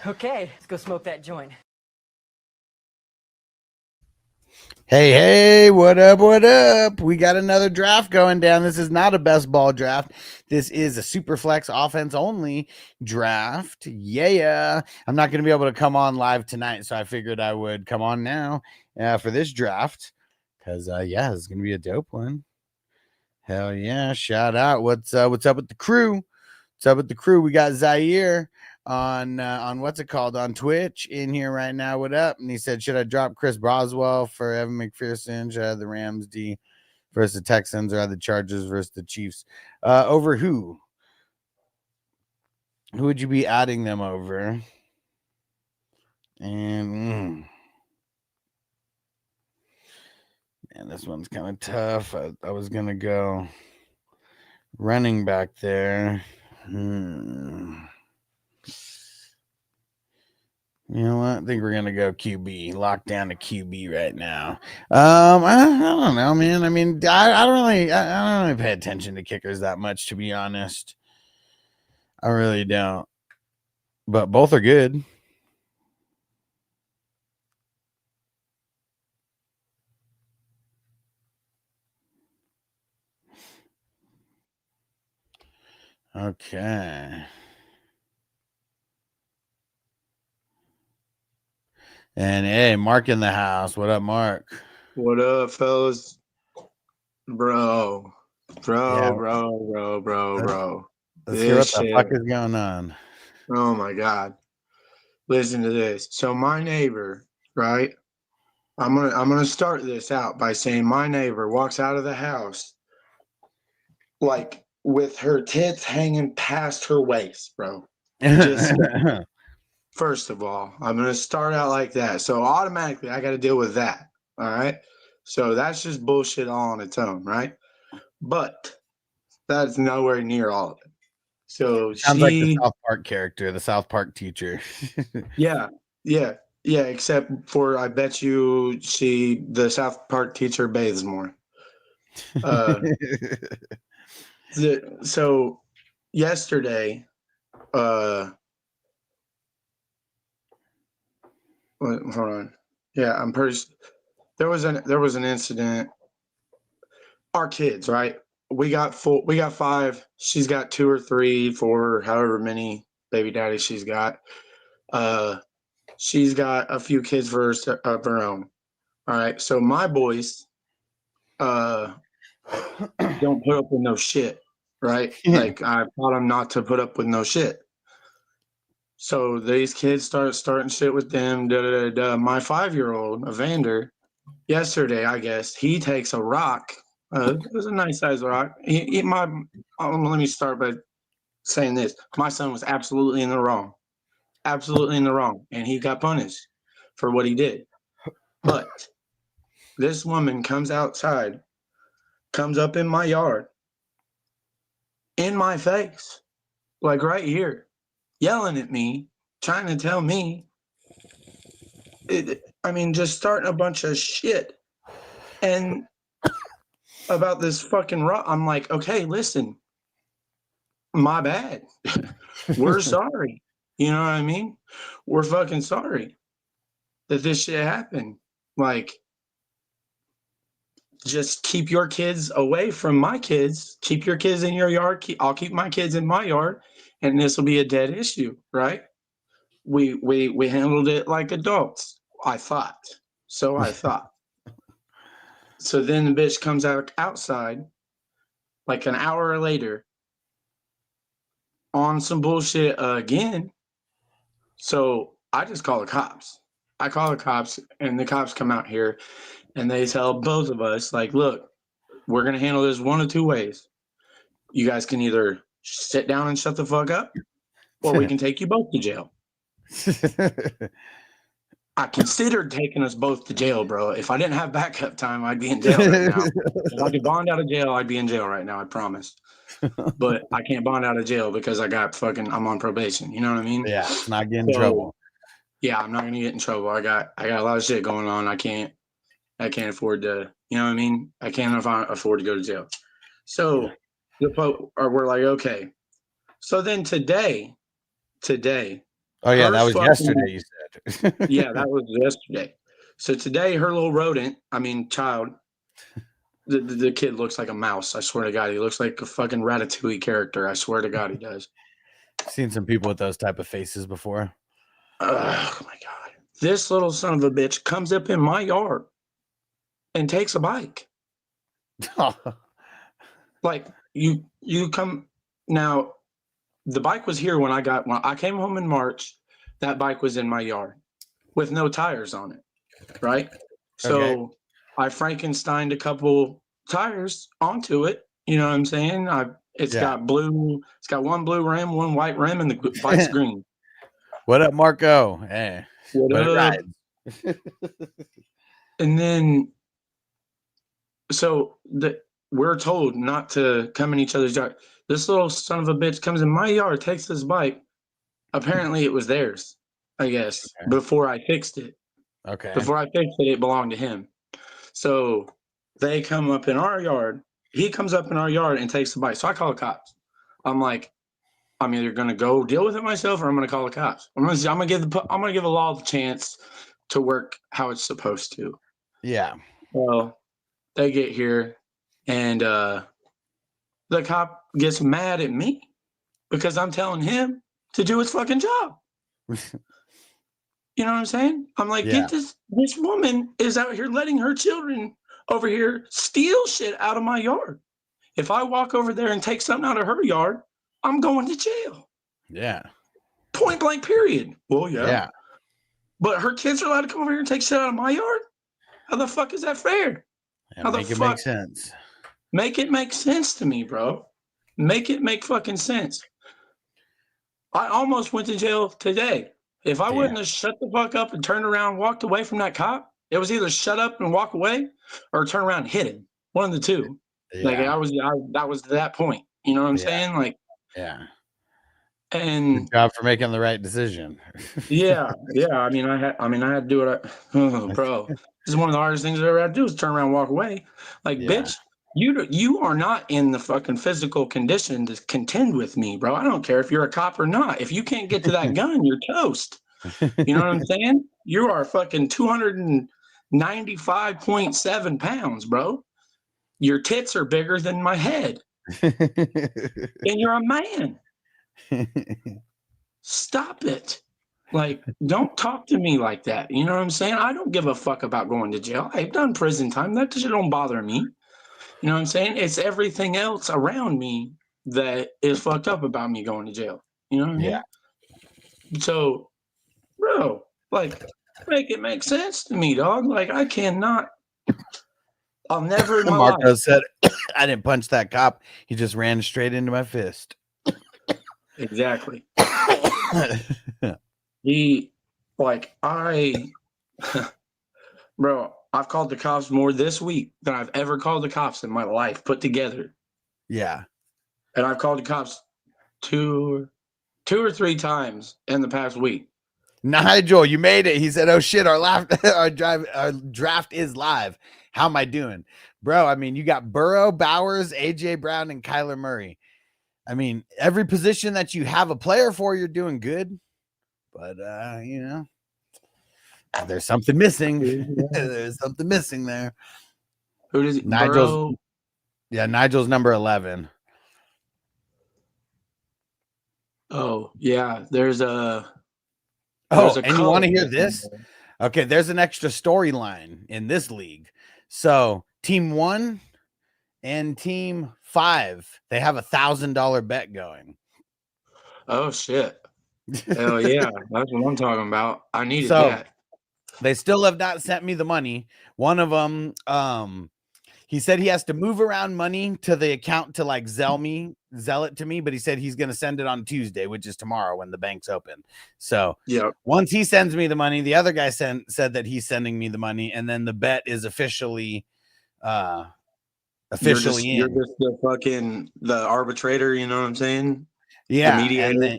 Okay, let's go smoke that joint. Hey, what up? What up? We got another draft going down. This is not a best ball draft. This is a Superflex offense only draft. Yeah. I'm not going to be able to come on live tonight, so I figured I would come on now for this draft because, yeah, it's going to be a dope one. Hell yeah. Shout out. What's up with the crew? What's up with the crew? We got Zaire on what's it called on Twitch in here right now. What up? And he said, should I drop Chris Boswell for Evan McPherson? Should I have the Rams D versus the Texans or the Chargers versus the Chiefs? Over who? Who would you be adding them over? And man, this one's kind of tough. I was gonna go running back there. You know what? I think we're gonna go QB. Lock down to QB right now. I don't know, man. I mean, I don't really pay attention to kickers that much, to be honest. I really don't. But both are good. Okay. And hey, Mark in the house. What up, Mark? What up, fellas? Bro. Yeah. Bro. Let's hear what the fuck is going on. Oh my God. Listen to this. So my neighbor, right? I'm gonna start this out by saying my neighbor walks out of the house like with her tits hanging past her waist, bro. Just first of all, I'm gonna start out like that. So automatically I gotta deal with that. All right. So that's just bullshit all on its own, right? But that's nowhere near all of it. So sounds like the South Park character, the South Park teacher. Yeah. Except for I bet you the South Park teacher bathes more. So yesterday, hold on. Yeah, I'm pretty. There was an incident. Our kids, right? We got 5. She's got 2 or 3, 4, however many baby daddies she's got. She's got a few kids of her own. All right. So my boys don't put up with no shit, right? Like I taught them not to put up with no shit. So these kids starting shit with them. My 5-year-old, Evander, yesterday, I guess, he takes a rock. It was a nice size rock. Let me start by saying this. My son was absolutely in the wrong. Absolutely in the wrong. And he got punished for what he did. But this woman comes outside, comes up in my yard, in my face, like right here, yelling at me, trying to tell me, just starting a bunch of shit. And about this fucking rock, I'm like, okay, listen, my bad. We're sorry. You know what I mean? We're fucking sorry that this shit happened. Like, just keep your kids away from my kids. Keep your kids in your yard. I'll keep my kids in my yard, and this will be a dead issue, right? We handled it like adults. I thought. So then the bitch comes outside like an hour later on some bullshit again. So I just call the cops. I call the cops, and the cops come out here, and they tell both of us, like, look, we're going to handle this one of two ways. You guys can either sit down and shut the fuck up, or we can take you both to jail. I considered taking us both to jail, bro. If I didn't have backup time, I'd be in jail right now. If I could bond out of jail, I'd be in jail right now, I promise. But I can't bond out of jail because I'm on probation. You know what I mean? Yeah, it's not getting in trouble. Yeah, I'm not gonna get in trouble. I got a lot of shit going on. I can't afford to, you know what I mean? I can't afford to go to jail. So we're like, okay. So then today, Oh yeah, Her that was fucking- yesterday. You said. Yeah, that was yesterday. So today, her little rodent, child, the kid looks like a mouse. I swear to God, he looks like a fucking Ratatouille character. I swear to God, he does. Seen some people with those type of faces before. Oh my God. This little son of a bitch comes up in my yard and takes a bike. Like you come now. The bike was here when I came home in March. That bike was in my yard with no tires on it, right? So I Frankensteined a couple tires onto it. You know what I'm saying? It's got one blue rim, one white rim, and the bike's green. What up, Marco? Hey, What but it up? rides. And then, so we're told not to come in each other's yard. This little son of a bitch comes in my yard, takes this bike. Apparently, it was theirs, I guess, before I fixed it. Okay. Before I fixed it, it belonged to him. So they come up in our yard. He comes up in our yard and takes the bike. So I call the cops. I'm like, I'm either gonna go deal with it myself or I'm gonna call the cops. I'm gonna give the law the chance to work how it's supposed to. Yeah. Well, they get here and the cop gets mad at me because I'm telling him to do his fucking job. You know what I'm saying? I'm like, Yeah. get this woman is out here letting her children over here steal shit out of my yard. If I walk over there and take something out of her yard, I'm going to jail. Yeah. Point blank, period. Well, Yeah. But her kids are allowed to come over here and take shit out of my yard? How the fuck is that fair? And make it make sense. Make it make sense to me, bro. Make it make fucking sense. I almost went to jail today. If I wouldn't have shut the fuck up and turned around and walked away from that cop, it was either shut up and walk away or turn around and hit him. One of the two. Yeah. Like that was that point. You know what I'm saying? Like, yeah. And good job for making the right decision. yeah. I had to do it. Bro, this is one of the hardest things I ever had to do is turn around and walk away. Like, bitch, you are not in the fucking physical condition to contend with me, bro. I don't care if you're a cop or not. If you can't get to that gun, you're toast. You know what I'm saying? You are fucking 295.7 pounds, bro. Your tits are bigger than my head. And you're a man. Stop it. Like, don't talk to me like that. You know what I'm saying? I don't give a fuck about going to jail. I've done prison time. That shit don't bother me. You know what I'm saying? It's everything else around me that is fucked up about me going to jail. You know what I mean? So, bro, like, make it make sense to me, dog. Like, I cannot. I'll never in my Marco life. said, I didn't punch that cop. He just ran straight into my fist. Exactly. Bro, I've called the cops more this week than I've ever called the cops in my life put together. Yeah. And I've called the cops two or three times in the past week. Nigel, you made it. He said, oh shit, our draft is live. How am I doing? Bro, I mean, you got Burrow, Bowers, AJ Brown, and Kyler Murray. I mean, every position that you have a player for, you're doing good. But you know, there's something missing. There's something missing there. Who does it? Nigel's Burrow? Yeah, Nigel's number 11. Oh, yeah. There's a and you want to hear this? Okay, there's an extra storyline in this league. So team 1 and team 5, they have $1,000 bet going. Oh shit. Hell yeah. That's what I'm talking about. I needed that. They still have not sent me the money. One of them, he said he has to move around money to the account to like zell it to me, but he said he's going to send it on Tuesday, which is tomorrow when the bank's open. So once he sends me the money, the other guy said that he's sending me the money, and then the bet is officially you're just the arbitrator, you know what I'm saying? Yeah. The mediator.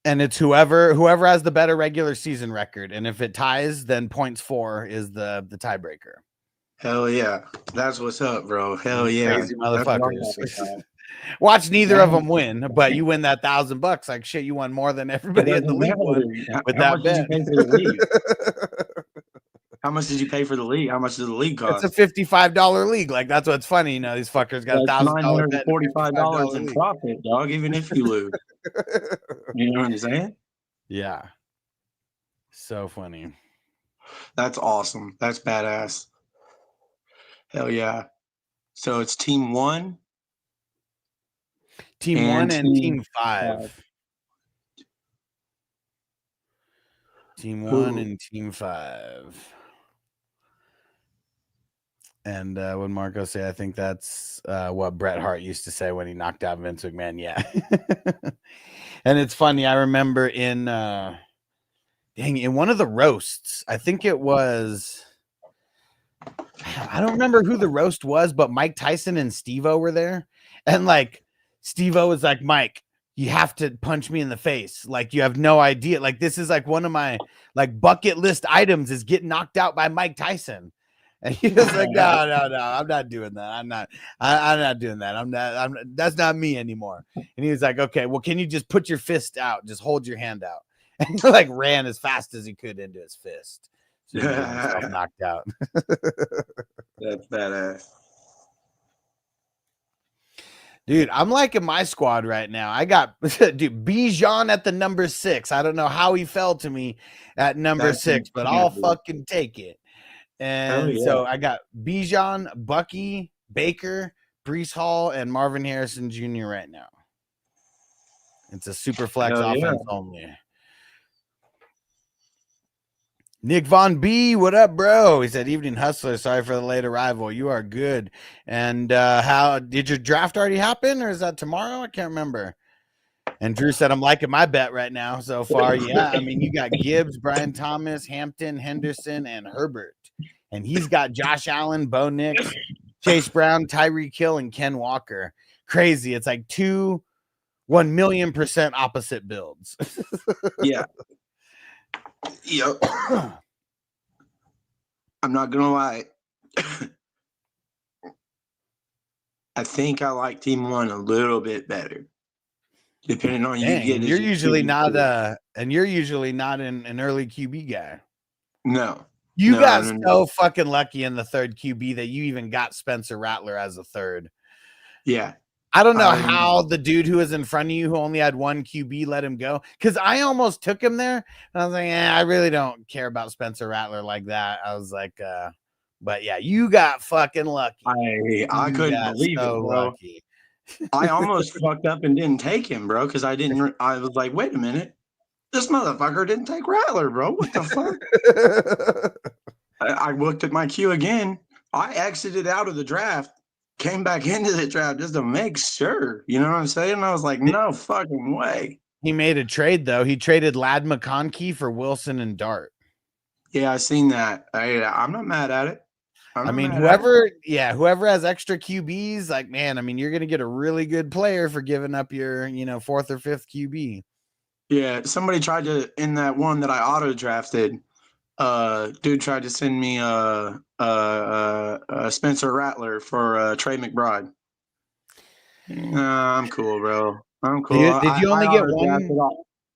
And it's whoever has the better regular season record. And if it ties, then points 4 is the tiebreaker. Hell yeah. That's what's up, bro. Hell yeah. Crazy motherfuckers. Watch neither of them win, but you win that $1,000. Like shit, you won more than everybody in the league won with How that much did you bet. pay for the league? How much did you pay for the league? How much does the league It's cost? a $55 league. Like that's what's funny. You know, these fuckers got That's $1,000 bet in a $945 $55 in league. profit, dog. Even if you lose, you know what I'm saying? Yeah, so funny. That's awesome. That's badass. Hell yeah. So it's team 1, Team 1 and team 5. Team 1 and team 5. And what Marco say, I think that's what Bret Hart used to say when he knocked out Vince McMahon. Yeah. And it's funny. I remember in one of the roasts, I think it was, I don't remember who the roast was, but Mike Tyson and Steve-O were there. And like Steve-O was like, Mike, you have to punch me in the face. Like you have no idea. Like this is like one of my like bucket list items is getting knocked out by Mike Tyson. And he was like, no, I'm not doing that. I'm not doing that. That's not me anymore. And he was like, okay, well, can you just put your fist out? Just hold your hand out. And he like ran as fast as he could into his fist. So he didn't get himself knocked out. That's badass. Dude, I'm liking my squad right now. I got dude Bijan at the number 6. I don't know how he fell to me at number 6, but I'll fucking take it. And so I got Bijan, Bucky, Baker, Brees Hall, and Marvin Harrison Jr. right now. It's a super flex offense only. Nick Von B, what up, bro? He said, evening hustler. Sorry for the late arrival. You are good. And how did your draft already happen, or is that tomorrow? I can't remember. And Drew said, I'm liking my bet right now so far. Yeah, I mean, you got Gibbs, Brian Thomas, Hampton, Henderson, and Herbert. And he's got Josh Allen, Bo Nix, Chase Brown, Tyreek Hill, and Ken Walker. Crazy. It's like 1,000,000% opposite builds. Yeah. Yep. I'm not gonna lie. I think I like team 1 a little bit better. Depending on You're usually not and you're usually not an early QB guy. No. You got so fucking lucky in the third QB that you even got Spencer Rattler as a third. Yeah. I don't know how the dude who was in front of you who only had one QB let him go. Because I almost took him there. And I was like, I really don't care about Spencer Rattler like that. I was like, but yeah, you got fucking lucky. I couldn't believe it, bro. Lucky. I almost fucked up and didn't take him, bro, because I was like, wait a minute. This motherfucker didn't take Rattler, bro. What the fuck? I looked at my queue again. I exited out of the draft, came back into the draft just to make sure. You know what I'm saying? And I was like, no fucking way. He made a trade, though. He traded Ladd McConkey for Wilson and Dart. Yeah, I seen that. I'm not mad at it. I mean, whoever has extra QBs, like, man, I mean, you're going to get a really good player for giving up your, 4th or 5th QB. Yeah, somebody tried to, in that one that I auto drafted, dude tried to send me Spencer Rattler for Trey McBride. I'm cool, bro. I'm cool. Did you only get one?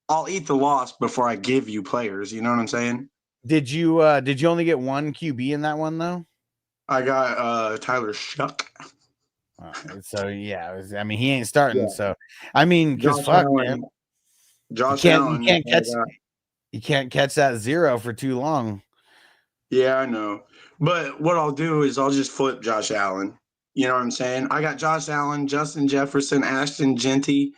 I'll eat the loss before I give you players. You know what I'm saying? Did you only get one QB in that one though? I got Tyler Shuck. So yeah, I mean he ain't starting. Yeah. So I mean, because fuck, man. Allen, you can't catch that 0 for too long. Yeah, I know. But what I'll do is I'll just flip Josh Allen. You know what I'm saying? I got Josh Allen, Justin Jefferson, Ashton Genty,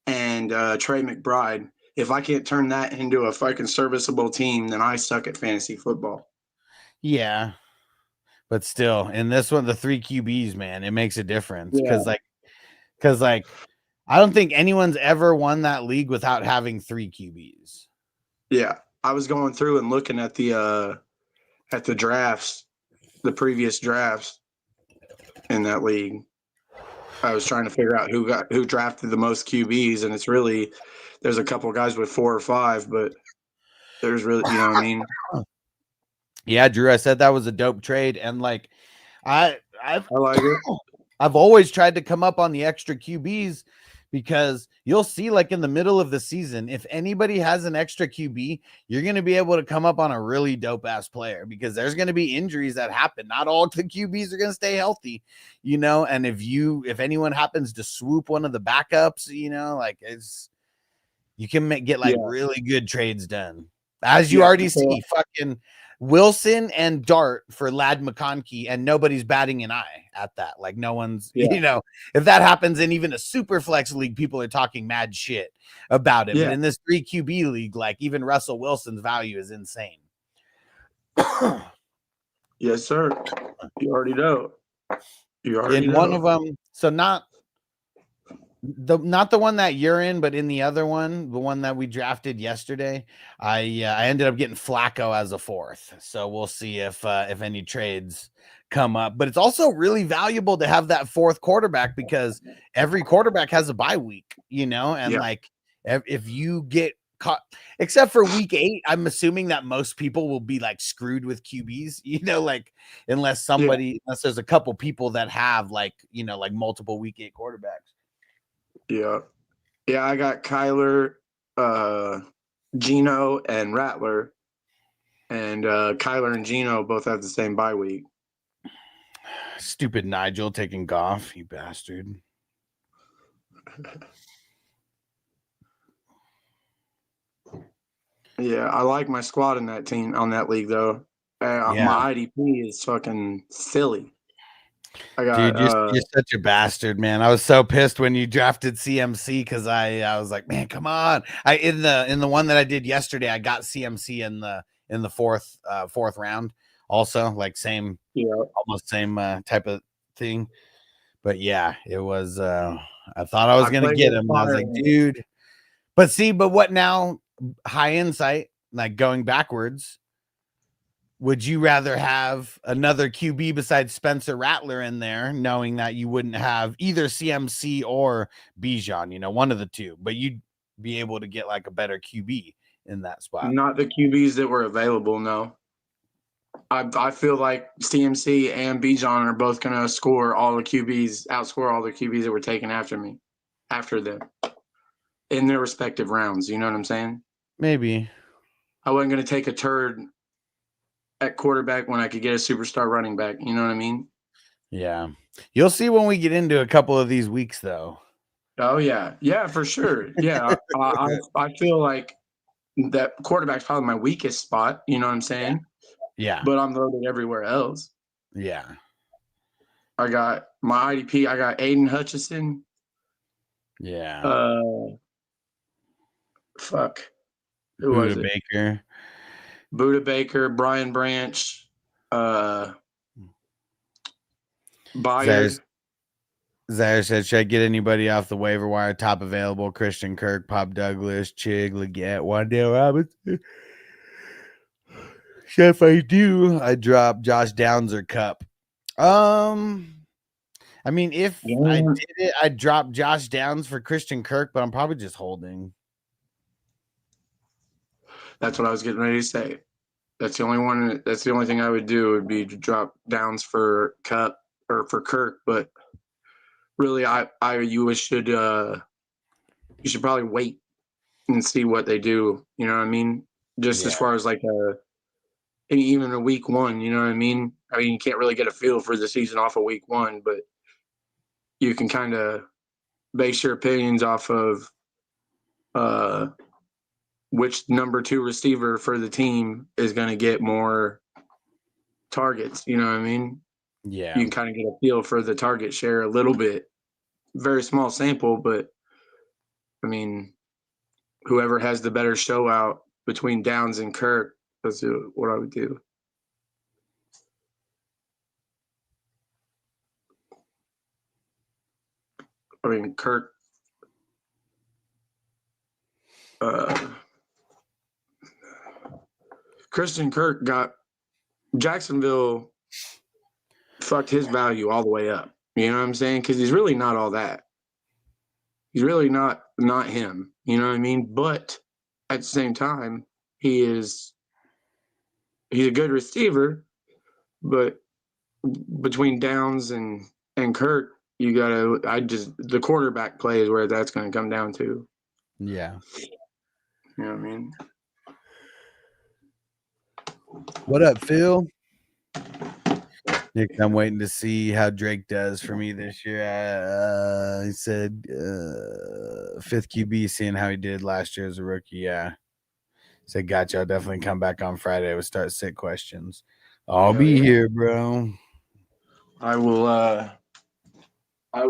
and Trey McBride. If I can't turn that into a fucking serviceable team, then I suck at fantasy football. Yeah. But still, in this one, the 3 QBs, man, it makes a difference. Because I don't think anyone's ever won that league without having 3 QBs. Yeah. I was going through and looking at the drafts, the previous drafts in that league. I was trying to figure out who drafted the most QBs, and it's really there's a couple guys with 4 or 5, but there's really, you know what I mean? Yeah, Drew, I said that was a dope trade, and like I like it. I've always tried to come up on the extra QBs because you'll see, like in the middle of the season, if anybody has an extra QB, you're going to be able to come up on a really dope ass player because there's going to be injuries that happen. Not all the QBs are going to stay healthy, you know. And if anyone happens to swoop one of the backups, you know, like you can get like really good trades done. As you already see, fucking Wilson and Dart for Lad McConkey, and nobody's batting an eye at that. Like no one's, you know, if that happens in even a super flex league, people are talking mad shit about it. But in this 3 QB league, like even Russell Wilson's value is insane. Yes, sir. You already know. In one of them, so not the one that you're in, but in the other one, the one that we drafted yesterday, I ended up getting Flacco as a 4th. So we'll see if any trades come up. But it's also really valuable to have that 4th quarterback because every quarterback has a bye week, you know, and like if you get caught, except for week 8, I'm assuming that most people will be like screwed with QBs, you know, like unless there's a couple people that have like, you know, like multiple week 8 quarterbacks. Yeah. I got Kyler, Gino, and Rattler. And Kyler and Gino both have the same bye week. Stupid Nigel taking Goff, you bastard. Yeah, I like my squad in that team, on that league, though. My IDP is fucking silly. Dude, you're such a bastard, man. I was so pissed when you drafted CMC because I was like, man, come on. In the one that I did yesterday, I got CMC in the fourth round, also like almost same type of thing. But yeah, it was. I thought I was gonna get him. I was like, dude. But what now? High insight, like going backwards. Would you rather have another QB besides Spencer Rattler in there, knowing that you wouldn't have either CMC or Bijan, you know, one of the two, but you'd be able to get like a better QB in that spot? Not the QBs that were available, no. I feel like CMC and Bijan are both going to outscore all the QBs that were taken after them in their respective rounds. You know what I'm saying? Maybe. I wasn't going to take a turd at quarterback when I could get a superstar running back. You know what I mean? Yeah. You'll see when we get into a couple of these weeks, though. Oh, yeah. Yeah, for sure. Yeah. I feel like that quarterback's probably my weakest spot. You know what I'm saying? Yeah. But I'm loaded everywhere else. Yeah. I got my IDP. I got Aiden Hutchinson. Yeah. Who was it? Baker. Buda Baker, Brian Branch, Byard. Zaire said, should I get anybody off the waiver wire? Top available: Christian Kirk, Pop Douglas, Chig, Leggett, Wandale Robinson. If I do, I drop Josh Downs or Cup. I mean, if I did it, I'd drop Josh Downs for Christian Kirk, but I'm probably just holding. That's what I was getting ready to say. That's the only one. That's the only thing I would do would be to drop Downs for Cup or for Kirk. But really, you should probably wait and see what they do. You know what I mean? Just as far as like even a week 1. You know what I mean? I mean, you can't really get a feel for the season off of week 1, but you can kind of base your opinions off of which number 2 receiver for the team is going to get more targets. You know what I mean? Yeah. You can kind of get a feel for the target share a little bit. Very small sample, but I mean, whoever has the better show out between Downs and Kirk, that's what I would do. I mean, Kirk. Christian Kirk got Jacksonville fucked his value all the way up. You know what I'm saying? Because he's really not all that. He's really not him. You know what I mean? But at the same time, he's a good receiver. But between Downs and Kirk, the quarterback play is where that's going to come down to. Yeah. You know what I mean? What up, Phil? Nick, I'm waiting to see how Drake does for me this year. He said 5th QB, seeing how he did last year as a rookie. Yeah. Said, gotcha. I'll definitely come back on Friday. We'll start sick questions. I'll be here, bro. I will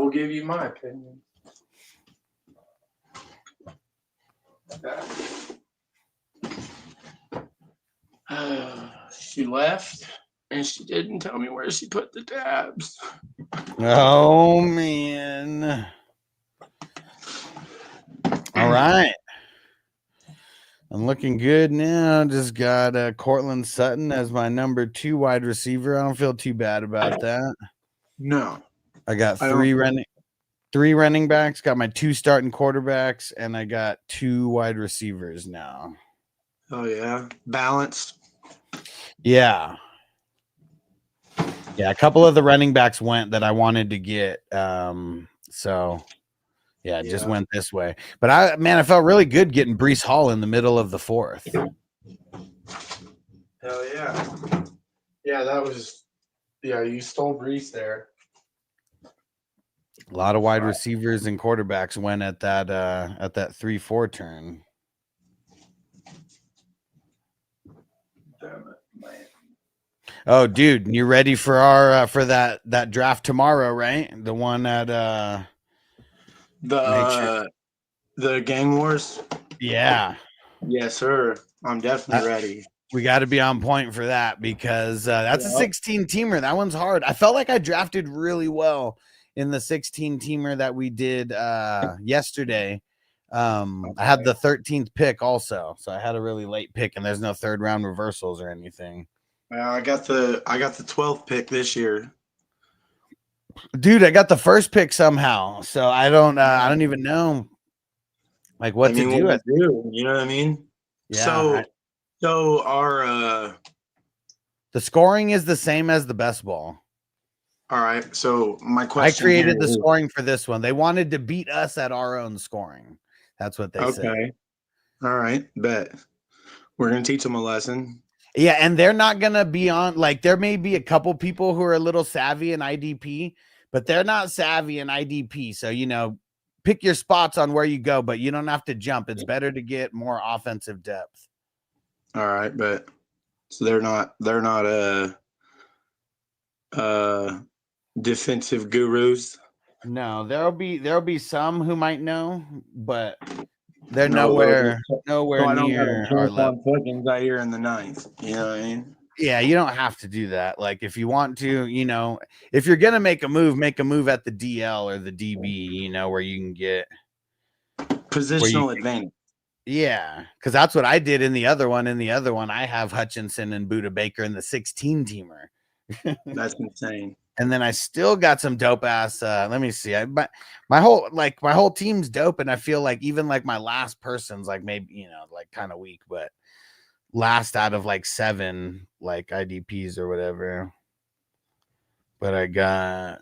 give you my opinion. She left and she didn't tell me where she put the tabs. Oh, man. All right. I'm looking good now. Just got Cortland Sutton as my number 2 wide receiver. I don't feel too bad about that. No. I got three running backs, got my 2 starting quarterbacks, and I got 2 wide receivers now. Oh, yeah. Balanced. Yeah. Yeah, a couple of the running backs went that I wanted to get. So yeah, it just went this way. But I felt really good getting Breece Hall in the middle of the 4th. Hell yeah. Yeah, you stole Breece there. A lot of wide receivers and quarterbacks went at that 3-4 turn. Damn it, man. Oh, dude, you ready for our for that draft tomorrow, right? The one at the Gang Wars? Yeah. Yes, sir. I'm definitely ready. We got to be on point for that because that's a 16-teamer. That one's hard. I felt like I drafted really well in the 16-teamer that we did yesterday. I had the 13th pick also, so I had a really late pick, and there's no 3rd round reversals or anything. I got the 12th pick this year. Dude, I got the 1st pick somehow, so I don't even know like what to do. You know what I mean? Yeah. So our the scoring is the same as the best ball. All right. So my question. I created the scoring for this one. They wanted to beat us at our own scoring. That's what they said. Okay. All right. Bet. We're gonna teach them a lesson. Yeah, and they're not gonna be on. Like, there may be a couple people who are a little savvy in IDP, but they're not savvy in IDP. So pick your spots on where you go, but you don't have to jump. It's better to get more offensive depth. All right, but so they're not defensive gurus. No, there'll be some who might know, but they're nowhere near our level. Out here in the 9th. You know what I mean? Yeah, you don't have to do that. Like, if you want to, if you're gonna make a move at the DL or the DB, where you can get positional advantage. Yeah, because that's what I did in the other one. In the other one, I have Hutchinson and Buda Baker in the 16-teamer. That's insane. And then I still got some dope ass. Let me see. My whole team's dope, and I feel like even like my last person's like maybe like kind of weak, but last out of like 7 like IDPs or whatever. But I got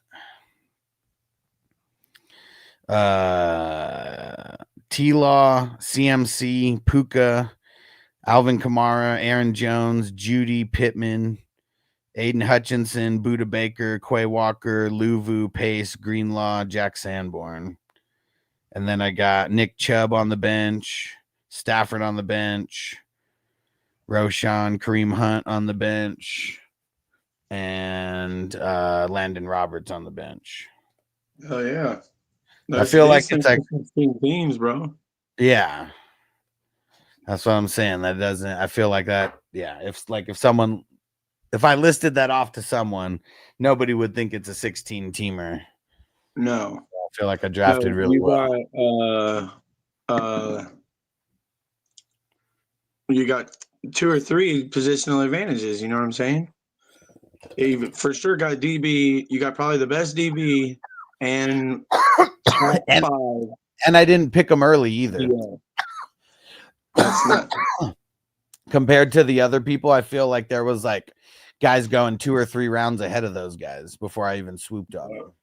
T-Law, CMC, Puka, Alvin Kamara, Aaron Jones, Judy Pittman, Aiden Hutchinson, Buda Baker, Quay Walker, Luvu, Pace, Greenlaw, Jack Sanborn. And then I got Nick Chubb on the bench, Stafford on the bench, Roshan, Kareem Hunt on the bench, and Landon Roberts on the bench. Oh, yeah. I feel like it's like teams, bro. Yeah. That's what I'm saying. I feel like that. Yeah. If I listed that off to someone, nobody would think it's a 16-teamer. No. I feel like I drafted really well. You got 2 or 3 positional advantages. You know what I'm saying? You for sure got DB. You got probably the best DB and and I didn't pick them early either. Yeah. That's not compared to the other people. I feel like there was like guys going 2 or 3 rounds ahead of those guys before I even swooped on them.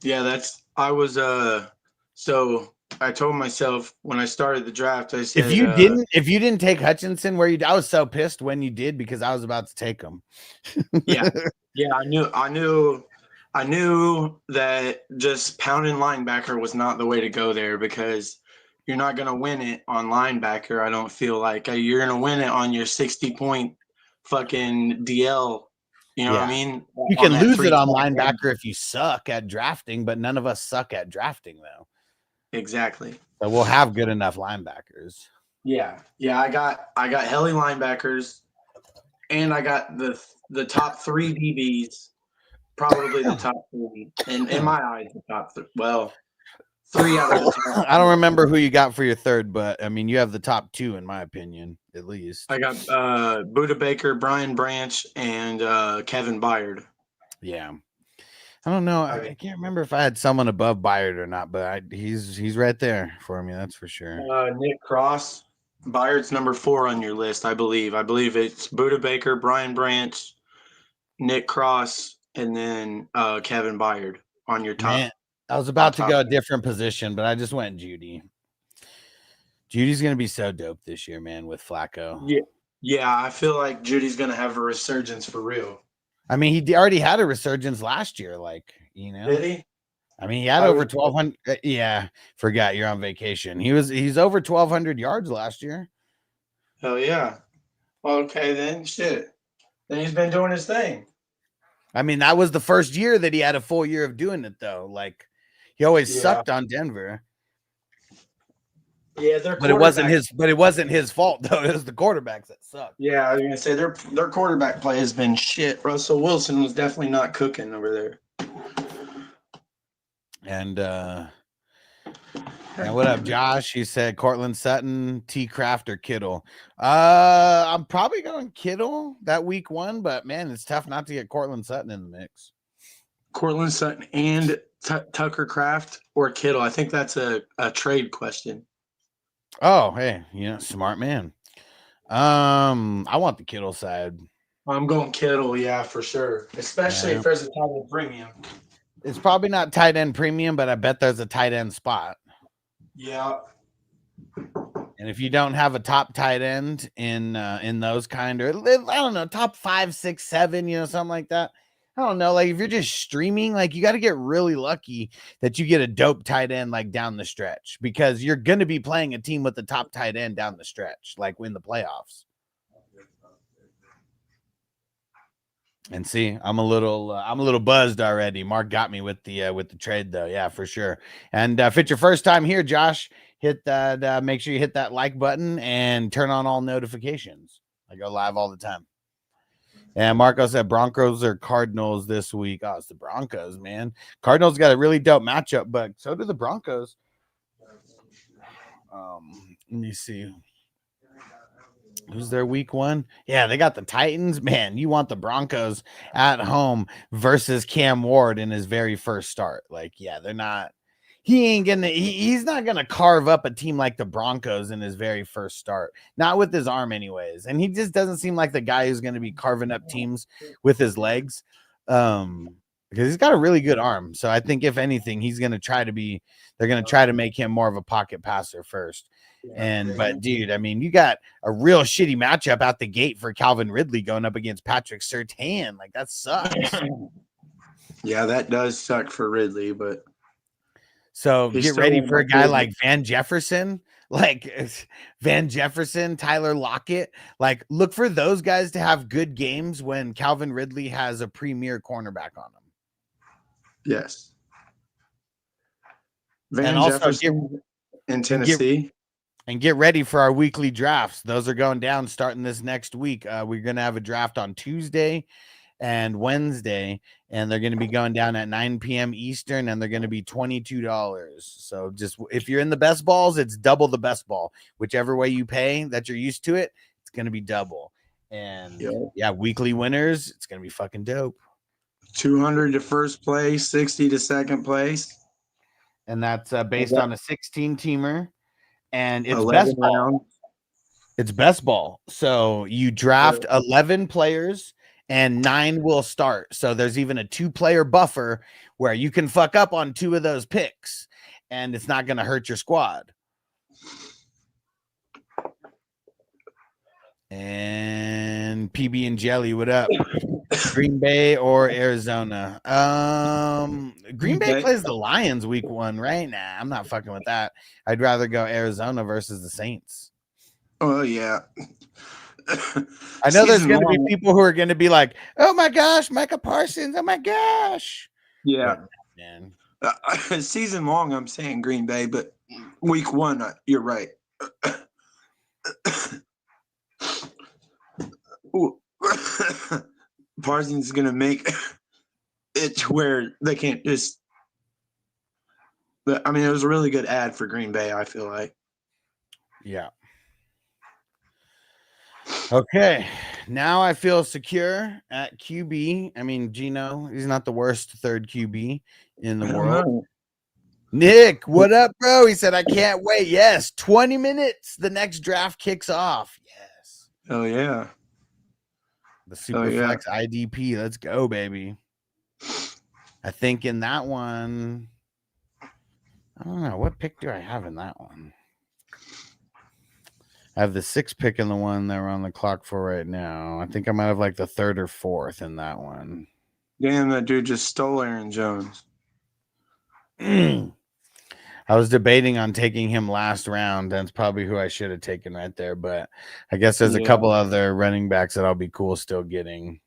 Yeah, so I told myself when I started the draft, I said If you didn't take Hutchinson where I was so pissed when you did because I was about to take him. yeah. Yeah, I knew that just pounding linebacker was not the way to go there because you're not going to win it on linebacker. I don't feel like you're going to win it on your 60-point fucking DL. You know what I mean? You On can that lose it on 3-4 game. linebacker if you suck at drafting, but none of us suck at drafting though. Exactly. So we'll have good enough linebackers. Yeah. I got heli linebackers, and I got the top 3 DBs, probably the top 3 in my eyes. The top 3. Well, 3 out of the top. I don't remember who you got for your third, but I mean, you have the top 2 in my opinion, at least. I got Buda Baker, Brian Branch, and Kevin Byard. Yeah. I don't know. I can't remember if I had someone above Byard or not, but he's right there for me. That's for sure. Nick Cross, Byard's number 4 on your list, I believe. I believe it's Buda Baker, Brian Branch, Nick Cross, and then Kevin Byard on your top. Man, I was about to go a different position, but I just went Judy. Judy's gonna be so dope this year, man, with Flacco. Yeah, I feel like Judy's gonna have a resurgence for real. I mean, he already had a resurgence last year, like, you know. Did he? I mean, he had over 1,200. Yeah, forgot you're on vacation. He's over 1,200 yards last year. Hell yeah. Okay, then shit. Then he's been doing his thing. I mean, that was the first year that he had a full year of doing it, though. Like, he always sucked on Denver. Yeah, but it wasn't his fault though. It was the quarterbacks that sucked. Yeah, I was gonna say their quarterback play has been shit. Russell Wilson was definitely not cooking over there. And what up, Josh? He said Cortland Sutton, T Craft, or Kittle. I'm probably going Kittle that week 1, but man, it's tough not to get Cortland Sutton in the mix. Cortland Sutton and Tucker Craft or Kittle. I think that's a trade question. Oh, hey, smart man. I want the Kittle side. I'm going Kittle, yeah, for sure. Especially if there's a tight end premium. It's probably not tight end premium, but I bet there's a tight end spot. Yeah. And if you don't have a top tight end in those kind of, I don't know, top 5, 6, 7, something like that. I don't know. Like if you're just streaming, like you got to get really lucky that you get a dope tight end like down the stretch, because you're going to be playing a team with the top tight end down the stretch, like win the playoffs. And see, I'm a little buzzed already. Mark got me with the trade though. Yeah, for sure. And if it's your first time here, Josh, hit that, make sure you hit that like button and turn on all notifications. I go live all the time. And Marco said Broncos or Cardinals this week. Oh, it's the Broncos, man. Cardinals got a really dope matchup, but so do the Broncos. Let me see. Who's their week 1? Yeah, they got the Titans. Man, you want the Broncos at home versus Cam Ward in his very first start. Like, yeah, they're not. He's not gonna carve up a team like the Broncos in his very first start, not with his arm anyways. And he just doesn't seem like the guy who's going to be carving up teams with his legs, because he's got a really good arm. So I think if anything, they're going to try to make him more of a pocket passer first. But dude, I mean, you got a real shitty matchup out the gate for Calvin Ridley going up against Patrick Surtain. Like that sucks. Yeah, that does suck for Ridley, but so get ready for a guy like Van Jefferson, Tyler Lockett. Like, look for those guys to have good games when Calvin Ridley has a premier cornerback on him. Yes. Van Jefferson in Tennessee. And get ready for our weekly drafts. Those are going down starting this next week. We're going to have a draft on Tuesday and Wednesday, and they're going to be going down at 9 p.m. Eastern, and they're going to be $22. So just if you're in the best balls, it's double the best ball. Whichever way you pay that you're used to it, it's going to be double. And weekly winners, it's going to be fucking dope. 200 to first place, 60 to second place. And that's based on a 16-teamer. And it's best ball. It's best ball. So you draft 11 players, and 9 will start. So there's even a 2-player buffer where you can fuck up on 2 of those picks, and it's not going to hurt your squad. And PB and Jelly, what up? Green Bay or Arizona? Green Bay plays the Lions week 1, right? Nah, I'm not fucking with that. I'd rather go Arizona versus the Saints. Oh yeah. I know there's going to be people who are going to be like, "Oh my gosh, Micah Parsons! Oh my gosh!" Yeah, but, man. Season long, I'm saying Green Bay, but week 1, you're right. Parsons is gonna make it to where they can't just. But I mean, it was a really good ad for Green Bay. I feel like. Yeah. Okay, now I feel secure at QB. I mean, Gino, he's not the worst 3rd QB in the world. Nick, what up, bro? He said, I can't wait. Yes, 20 minutes. The next draft kicks off. Yes. Oh, yeah. The Superflex IDP. Let's go, baby. I think in that one, I don't know. What pick do I have in that one? I have the 6th pick in the one that we're on the clock for right now. I think I might have like the 3rd or 4th in that one. Damn, that dude just stole Aaron Jones. I was debating on taking him last round. That's probably who I should have taken right there. But I guess there's a couple other running backs that I'll be cool still getting.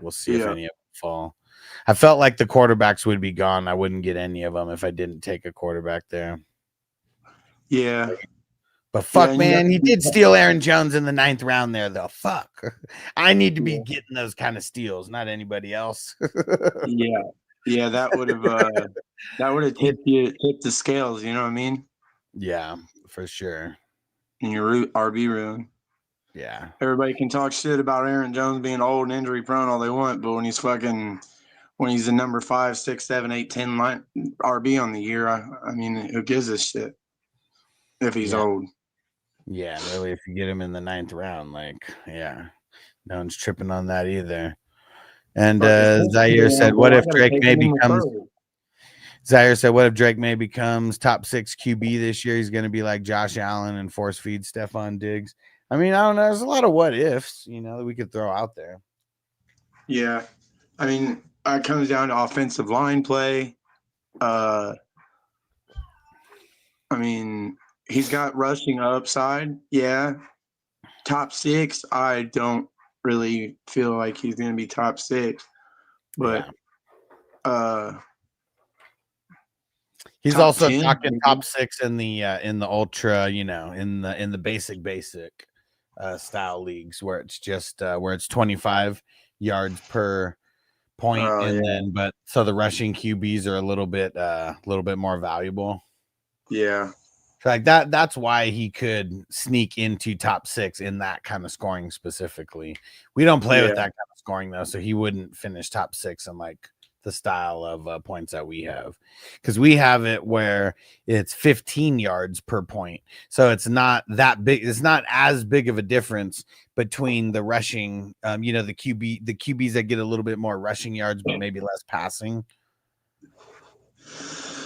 We'll see if any of them fall. I felt like the quarterbacks would be gone. I wouldn't get any of them if I didn't take a quarterback there. Yeah. But fuck, man, he did steal Aaron Jones in the 9th round there, though. Fuck. I need to be getting those kind of steals, not anybody else. Yeah, that would have tipped the scales, you know what I mean? Yeah, for sure. In your RB room. Yeah. Everybody can talk shit about Aaron Jones being old and injury prone all they want, but when he's the number 5, 6, 7, 8, 10 line RB on the year, I mean, who gives a shit if he's old? Yeah, really, if you get him in the 9th round, like, yeah, no one's tripping on that either. And Zaire said, "What if Drake may becomes?" Zaire said, "What if Drake may becomes top 6 QB this year? He's going to be like Josh Allen and force feed Stephon Diggs." I mean, I don't know. There's a lot of what ifs, that we could throw out there. Yeah, I mean, it comes down to offensive line play. I mean, he's got rushing upside. Yeah. Top 6, I don't really feel like he's going to be top 6. But he's also 10, talking top 6 in the ultra, in the basic style leagues where it's just where it's 25 yards per point, then so the rushing QBs are a little bit more valuable. Yeah. Like that's why he could sneak into top 6 in that kind of scoring specifically. We don't play with that kind of scoring though, so he wouldn't finish top 6 in like the style of points that we have, because we have it where it's 15 yards per point, so it's not that big. It's not as big of a difference between the rushing, the QBs that get a little bit more rushing yards but maybe less passing.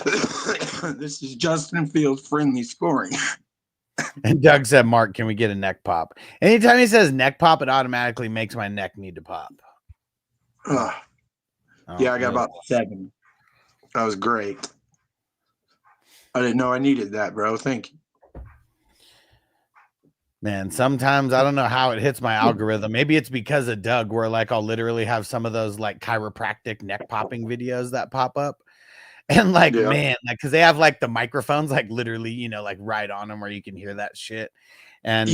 This is Justin Fields friendly scoring. And Doug said, "Mark, can we get a neck pop?" Anytime he says neck pop, it automatically makes my neck need to pop. Yeah, I got about 7. That was great. I didn't know I needed that, bro. Thank you. Man, sometimes I don't know how it hits my algorithm. Maybe it's because of Doug, where like I'll literally have some of those like chiropractic neck popping videos that pop up. And like, man, like, cause they have like the microphones, like literally, like right on them where you can hear that shit. And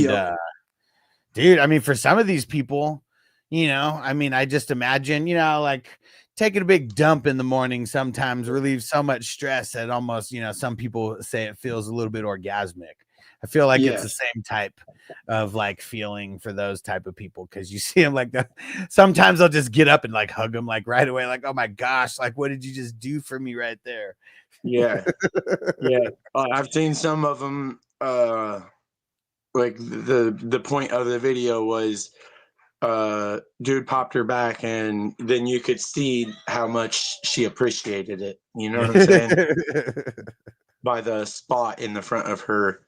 dude, I mean, for some of these people, I mean, I just imagine, like taking a big dump in the morning sometimes relieves so much stress that almost, some people say it feels a little bit orgasmic. I feel like it's the same type of like feeling for those type of people, because you see them like that. Sometimes I'll just get up and like hug them like right away, like, oh my gosh, like what did you just do for me right there? Yeah. I've seen some of them. Like the point of the video was dude popped her back, and then you could see how much she appreciated it. You know what I'm saying? By the spot in the front of her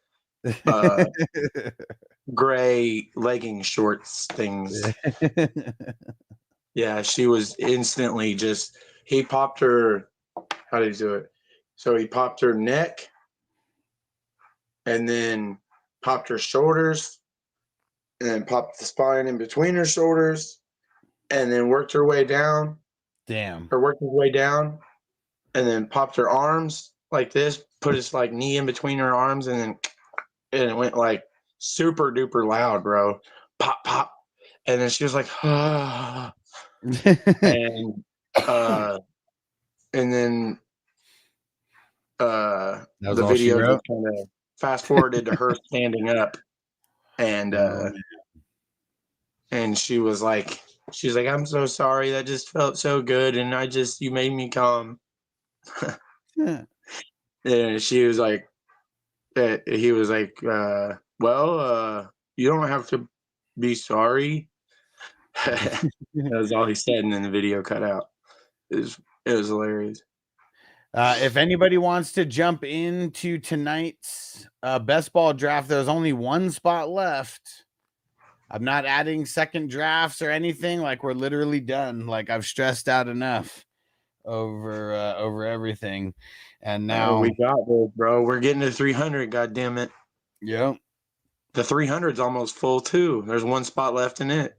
gray legging shorts things. Yeah, she was instantly just. He popped her. How did he do it? So he popped her neck, and then popped her shoulders, and then popped the spine in between her shoulders, and then worked her way down. Damn. Or worked his way down, and then popped her arms like this, put his like knee in between her arms, and it went like super duper loud, bro. Pop, pop. And then she was like, ah. And then That was the all she video wrote? just kind of fast forwarded to her standing up, and and she's like, I'm so sorry, that just felt so good, and you made me calm. And she was like, he was like, well, you don't have to be sorry. That was all he said, and then the video cut out. It was hilarious. If anybody wants to jump into tonight's best ball draft, there's only one spot left. I'm not adding second drafts or anything. Like, we're literally done. Like, I've stressed out enough over everything, and now We got this, bro. We're getting to 300. God damn it! Yep. The 300's almost full too. There's one spot left in it.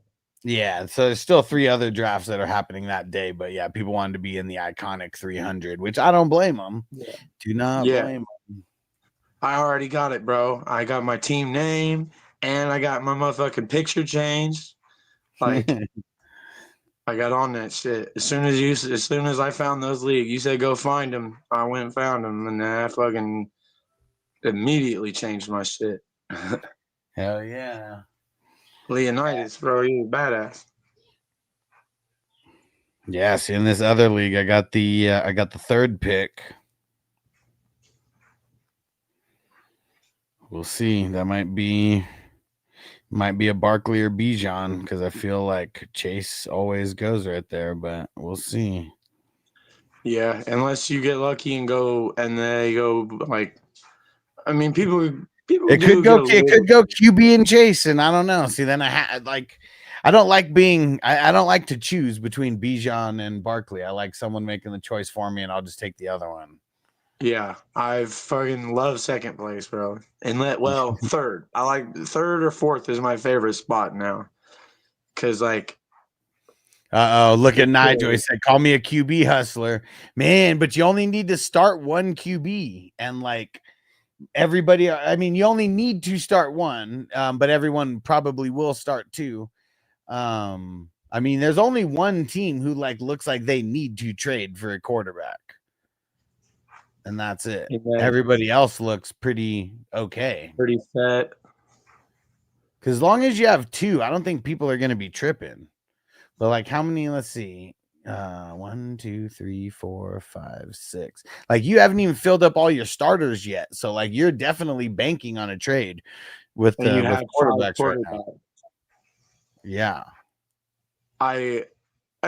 Yeah, so there's still 3 other drafts that are happening that day, but yeah, people wanted to be in the iconic 300, which I don't blame them. Yeah. Do not blame them. I already got it, bro. I got my team name, and I got my motherfucking picture changed. Like, I got on that shit as soon as I found those leagues. You said go find them. I went and found them, and I fucking immediately changed my shit. Hell yeah. Leonidas, bro, you badass. Yes, in this other league, I got the 3rd pick. We'll see. That might be a Barkley or Bijan, because I feel like Chase always goes right there, but we'll see. Yeah, unless you get lucky and they go like, I mean, people It could go QB and Chase, and I don't know. See, then I don't like to choose between Bijan and Barkley. I like someone making the choice for me, and I'll just take the other one. Yeah, I fucking love second place, bro. And third. I like third or fourth is my favorite spot now. Cause like, look at Nigel. He said, "Call me a QB hustler, man." But you only need to start one QB, and like everybody, I mean, you only need to start one, but everyone probably will start two. I mean, there's only one team who like looks like they need to trade for a quarterback, and that's it. Everybody else looks pretty okay, pretty set. Because as long as you have 2, I don't think people are going to be tripping. But like, how many? Let's see. 1, 2, 3, 4, 5, 6. Like, you haven't even filled up all your starters yet, so like you're definitely banking on a trade with quarterbacks right now. Yeah, I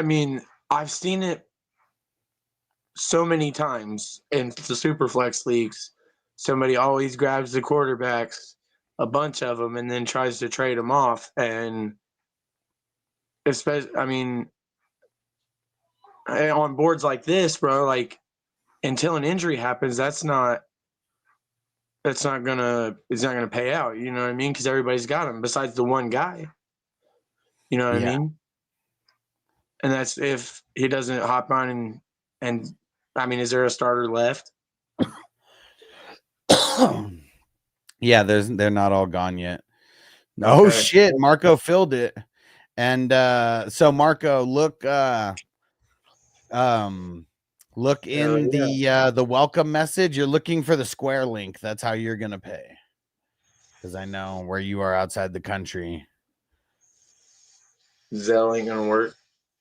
mean, I've seen it so many times in the Superflex leagues. Somebody always grabs the quarterbacks, a bunch of them, and then tries to trade them off. And especially, I mean, on boards like this, bro, like until an injury happens, it's not gonna pay out. You know what I mean? Because everybody's got him besides the one guy. You know what I mean? And that's if he doesn't hop on and I mean, is there a starter left? Yeah, they're not all gone yet. No shit, Marco filled it. And so Marco, look in the welcome message. You're looking for the Square link. That's how you're gonna pay. Because I know where you are outside the country. Zelle ain't gonna work.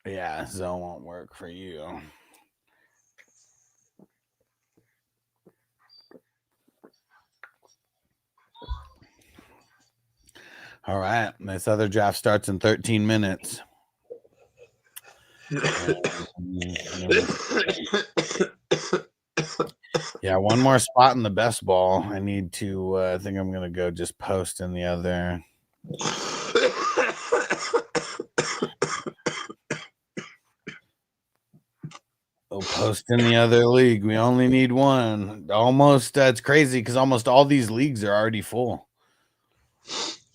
Yeah, Zelle won't work for you. All right. This other draft starts in 13 minutes. Yeah, one more spot in the best ball. I need to, I think I'm going to go just post in the other. Oh, post in the other league. We only need one. Almost, it's crazy because almost all these leagues are already full.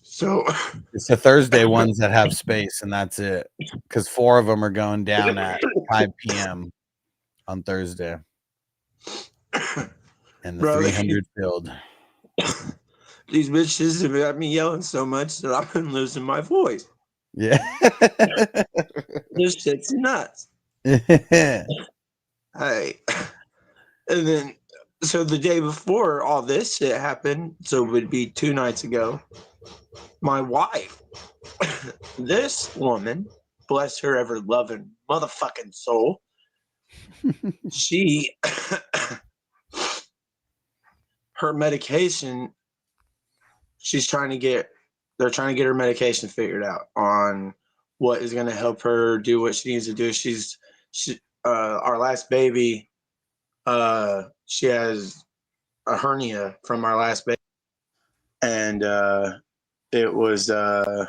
So it's the Thursday ones that have space, and that's it. Because 4 of them are going down at 5 p.m. on Thursday. And the 300 filled. These bitches have got me yelling so much that I've been losing my voice. Yeah. This shit's nuts. Hey. And then, so the day before all this shit happened, so it would be 2 nights ago, my wife, this woman, bless her ever loving motherfucking soul, she, her medication, they're trying to get her medication figured out on what is going to help her do what she needs to do. Our last baby, she has a hernia from our last baby, and it was so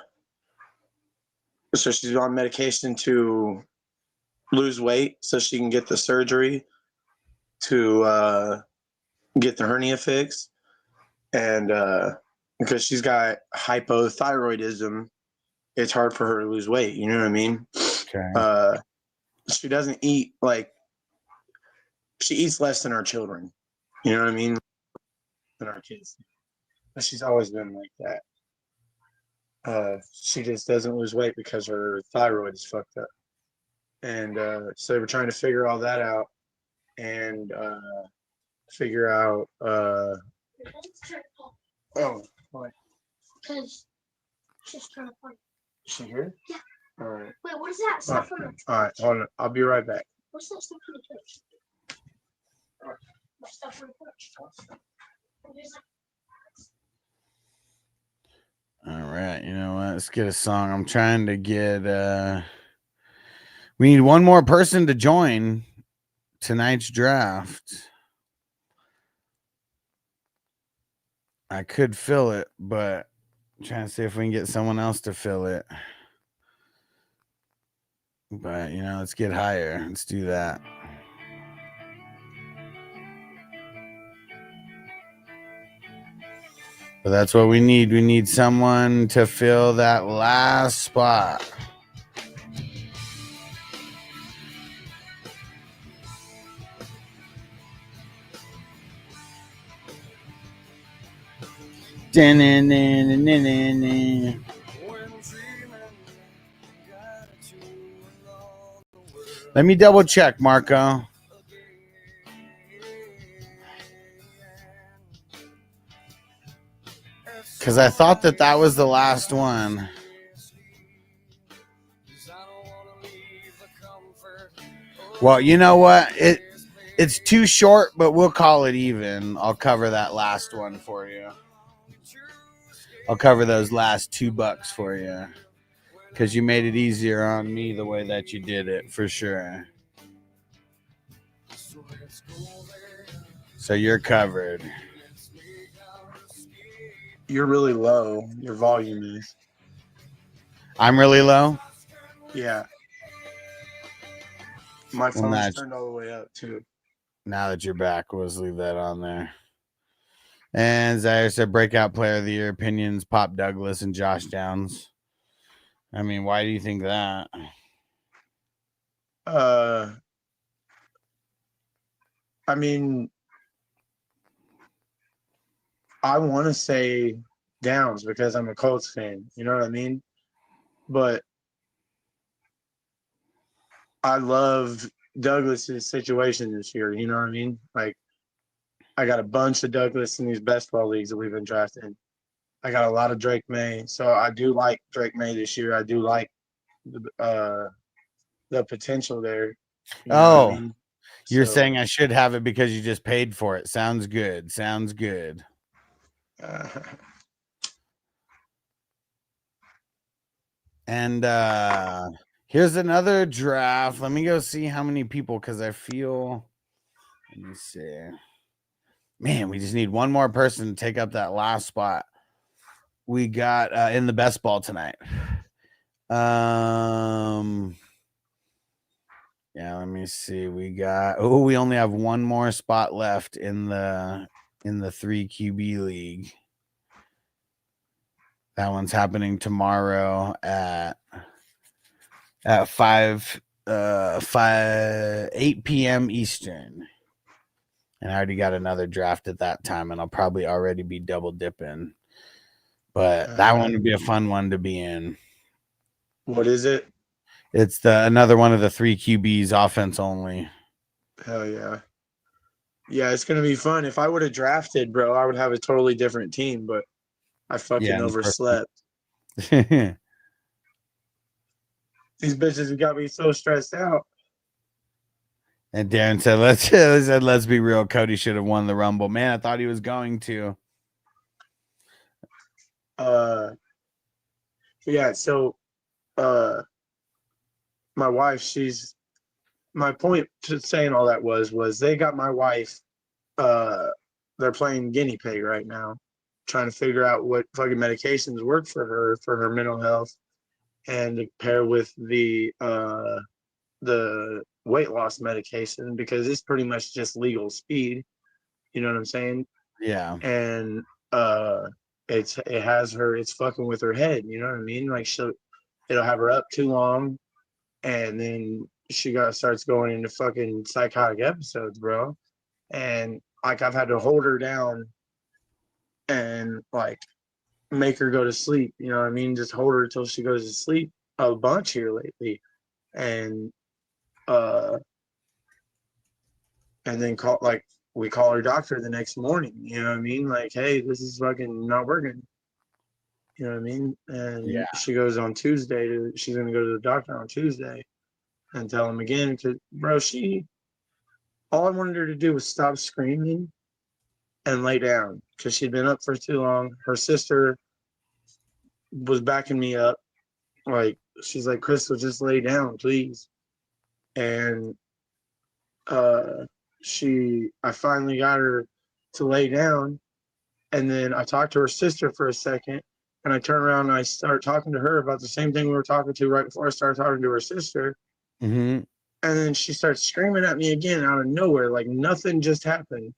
she's on medication to lose weight so she can get the surgery to get the hernia fixed, and because she's got hypothyroidism, it's hard for her to lose weight. You know what I mean? Okay. She doesn't eat she eats less than our children. You know what I mean? Than our kids. But she's always been like that. She just doesn't lose weight because her thyroid is fucked up. And so we're trying to figure all that out and figure out what? Because she's trying to find. Is she here? Yeah. All right. Wait, what is that stuff on the All right, hold on. I'll be right back. What's that stuff on the couch? What stuff on the couch? What is it? All right. You know what? Let's get a song. I'm trying to get, we need one more person to join tonight's draft. I could fill it, but I'm trying to see if we can get someone else to fill it. But, you know, let's get higher. Let's do that. But that's what we need. We need someone to fill that last spot. Let me double check, Marco. Because I thought that was the last one. Well, you know what? It's too short, but we'll call it even. I'll cover that last one for you. I'll cover those last $2 for you. Because you made it easier on me the way that you did it, for sure. So you're covered. You're really low. Your volume is. I'm really low? Yeah. My phone's turned all the way up, too. Now that you're back, let's leave that on there. And Zaire said, breakout player of the year opinions, Pop Douglas and Josh Downs. I mean, why do you think that? I mean, I want to say Downs because I'm a Colts fan. You know what I mean? But I love Douglas's situation this year. You know what I mean? Like, I got a bunch of Douglas in these best ball leagues that we've been drafting. I got a lot of Drake May. So I do like Drake May this year. I do like the potential there. You know what I mean? You're saying I should have it because you just paid for it. Sounds good. Sounds good. And here's another draft. Let me go see how many people, because I feel, let me see. Man, we just need one more person to take up that last spot. We got in the best ball tonight. Yeah, let me see. We only have one more spot left in the 3 QB league. That one's happening tomorrow at 8 p.m. Eastern. And I already got another draft at that time, and I'll probably already be double dipping. But that one would be a fun one to be in. What is it? It's another one of the 3 QBs, offense only. Hell yeah. Yeah, it's gonna be fun. If I would have drafted, bro, I would have a totally different team, but I fucking overslept. And These bitches have got me so stressed out. Darren said, let's be real. Cody should have won the Rumble. Man, I thought he was going to. Yeah, so my wife, my point to saying all that was they got my wife, they're playing guinea pig right now, trying to figure out what fucking medications work for her mental health, and to pair with the weight loss medication, because it's pretty much just legal speed. You know what I'm saying? Yeah. And it's fucking with her head. You know what I mean? Like it'll have her up too long, and then she starts going into fucking psychotic episodes, bro. And like I've had to hold her down and like make her go to sleep. You know what I mean? Just hold her till she goes to sleep a bunch here lately, and then we call her doctor the next morning. You know what I mean? Like, hey, this is fucking not working. You know what I mean? And she goes on Tuesday she's gonna go to the doctor on Tuesday and tell him again, because bro, all I wanted her to do was stop screaming and lay down, because she'd been up for too long. Her sister was backing me up, like she's like, Crystal, just lay down, please. And I finally got her to lay down, and then I talked to her sister for a second, and I turn around and I start talking to her about the same thing we were talking to right before I started talking to her sister. Mm-hmm. And then she starts screaming at me again out of nowhere, like nothing just happened.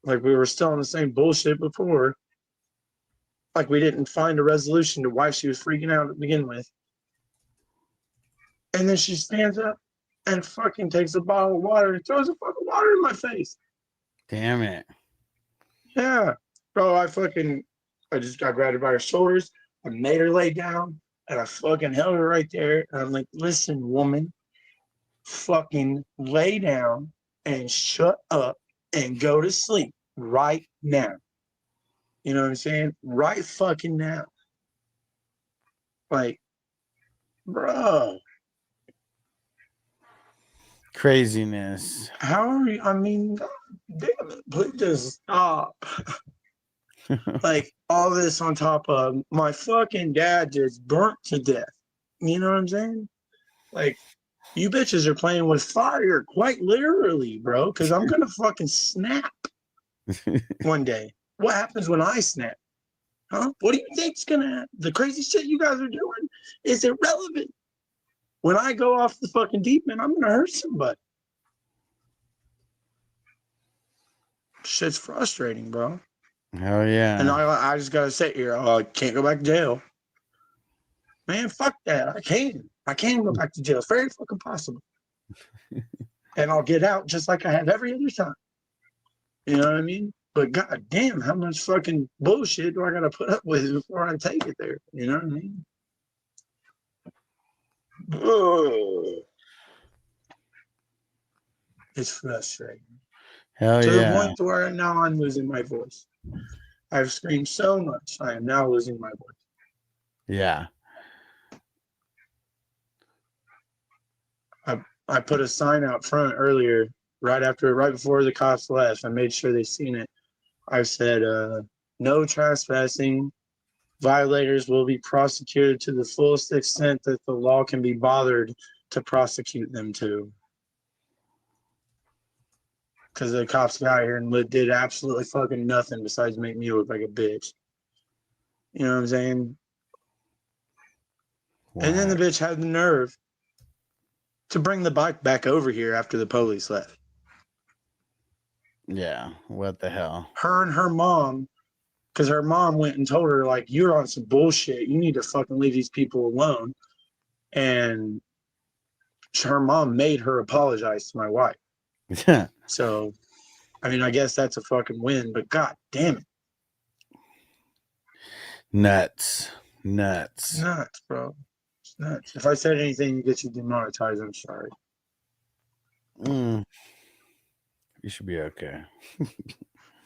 Like we were still on the same bullshit before. Like we didn't find a resolution to why she was freaking out to begin with. And then she stands up and fucking takes a bottle of water and throws a fucking water in my face. Damn it. Yeah. Bro, I grabbed her by her shoulders. I made her lay down, and I fucking held her right there. And I'm like, listen, woman, fucking lay down and shut up and go to sleep right now. You know what I'm saying? Right fucking now. Like, bro. Craziness. How are you? I mean, damn it, please just stop. Like, all this on top of my fucking dad just burnt to death. You know what I'm saying? Like, you bitches are playing with fire, quite literally, bro, because I'm going to fucking snap one day. What happens when I snap? Huh? What do you think's going to happen? The crazy shit you guys are doing is irrelevant. When I go off the fucking deep end, I'm going to hurt somebody. Shit's frustrating, bro. Hell yeah. And I just got to sit here. Oh, I can't go back to jail. Man, fuck that. I can go back to jail. It's very fucking possible. And I'll get out just like I have every other time. You know what I mean? But god damn, how much fucking bullshit do I gotta put up with before I take it there? You know what I mean? Ugh. It's frustrating. Hell to yeah. the point where now I'm losing my voice. I've screamed so much, I am now losing my voice. Yeah. I put a sign out front earlier, right before the cops left. I made sure they seen it. I said, no trespassing Violators will be prosecuted to the fullest extent that the law can be bothered to prosecute them to. Because the cops got here and did absolutely fucking nothing besides make me look like a bitch. You know what I'm saying? And then the bitch had the nerve to bring the bike back over here after the police left. Yeah, what the hell? Her and her mom, because her mom went and told her, like, you're on some bullshit. You need to fucking leave these people alone. And her mom made her apologize to my wife. So, I mean, I guess that's a fucking win, but god damn it. Nuts. It's nuts, bro. It's nuts. If I said anything to get you demonetized, I'm sorry. You should be okay.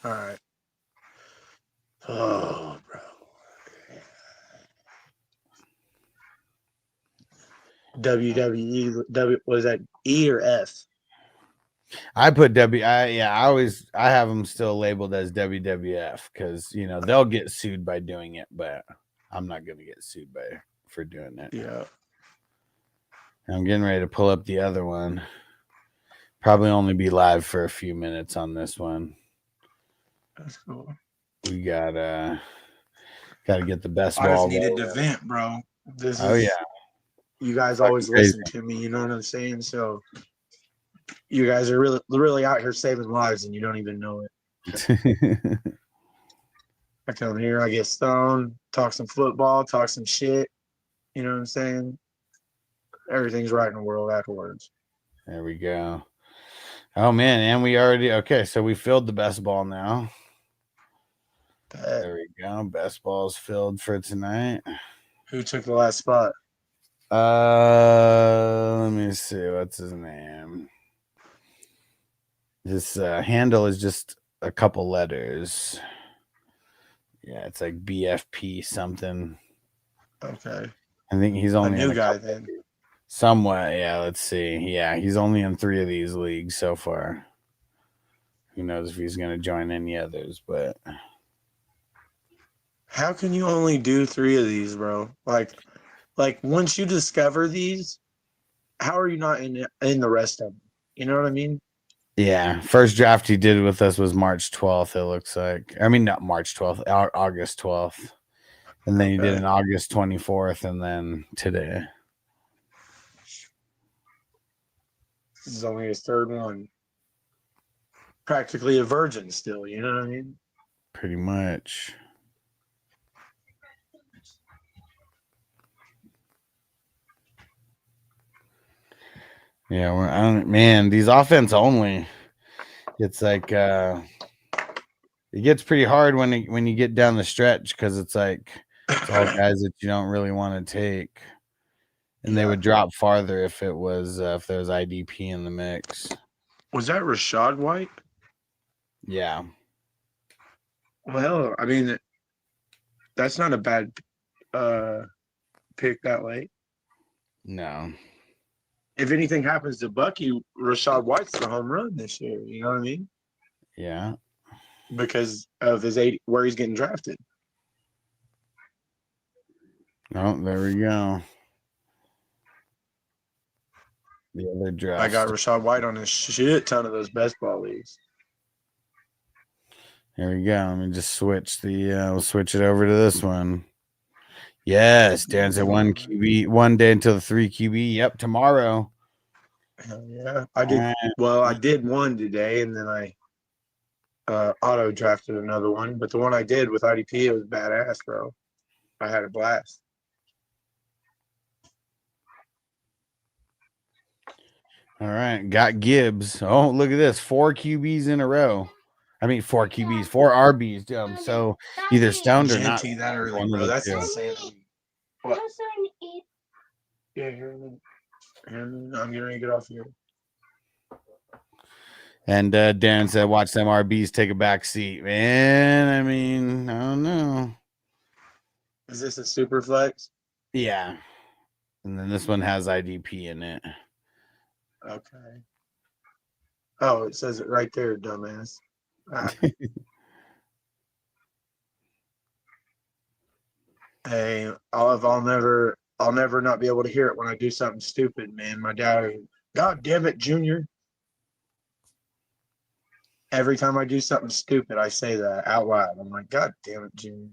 All right. Oh, bro. WWE, was that E or F? I put I have them still labeled as WWF because they'll get sued by doing it, but I'm not gonna get sued for doing it. Yeah. I'm getting ready to pull up the other one. Probably only be live for a few minutes on this one. That's cool. We gotta get the best I ball. just needed to vent, bro. Yeah. You guys always listen to me, you know what I'm saying? So you guys are really out here saving lives and you don't even know it. I come here, I get stoned, talk some football, talk some shit. You know what I'm saying? Everything's right in the world afterwards. There we go. Oh man, and so we filled the best ball now. There we go. Best ball's filled for tonight. Who took the last spot? Let me see. What's his name? This handle is just a couple letters. Yeah, it's like BFP something. Okay. I think he's only a new guy then. Somewhat, yeah. Let's see. Yeah, he's only in 3 of these leagues so far. Who knows if he's going to join any others? But how can you only do 3 of these, bro? Like once you discover these, how are you not in the rest of them? You know what I mean? yeah, first draft he did with us was March 12th. It looks like. I mean, not March 12th, August 12th, and then he did an August 24th, and then today. This is only his 3rd one. Practically a virgin still, you know what I mean? Pretty much. Yeah, man, these offense only. It's like it gets pretty hard when you get down the stretch because it's like it's all guys that you don't really want to take, and they would drop farther if it was if there was IDP in the mix. Was that Rashad White? Yeah. Well, I mean, that's not a bad pick that late. No. If anything happens to Bucky, Rashad White's the home run this year. You know what I mean? Yeah. Because of where he's getting drafted. Oh, there we go. The other draft. I got Rashad White on a shit ton of those best ball leagues. There we go. Let me just switch we'll switch it over to this one. Yes, Dan's at 1 QB, 1 day until the 3 QB. Yep, tomorrow. Hell yeah. I did well, I did one today and then I auto drafted another one. But the one I did with IDP, it was badass, bro. I had a blast. All right, got Gibbs. Oh, look at this. 4 QBs in a row. I mean, 4 QBs, 4 RBs. So either stoned or not. That early, bro. That's insane. What? Yeah, here I'm getting ready to get off here. And Darren said, watch them RBs take a back seat. Man, I mean, I don't know. Is this a super flex? Yeah. And then this one has IDP in it. Okay. Oh, it says it right there, dumbass. Hey, I'll never not be able to hear it when I do something stupid, man. My dad, God damn it, Junior. Every time I do something stupid, I say that out loud. I'm like, God damn it, Junior.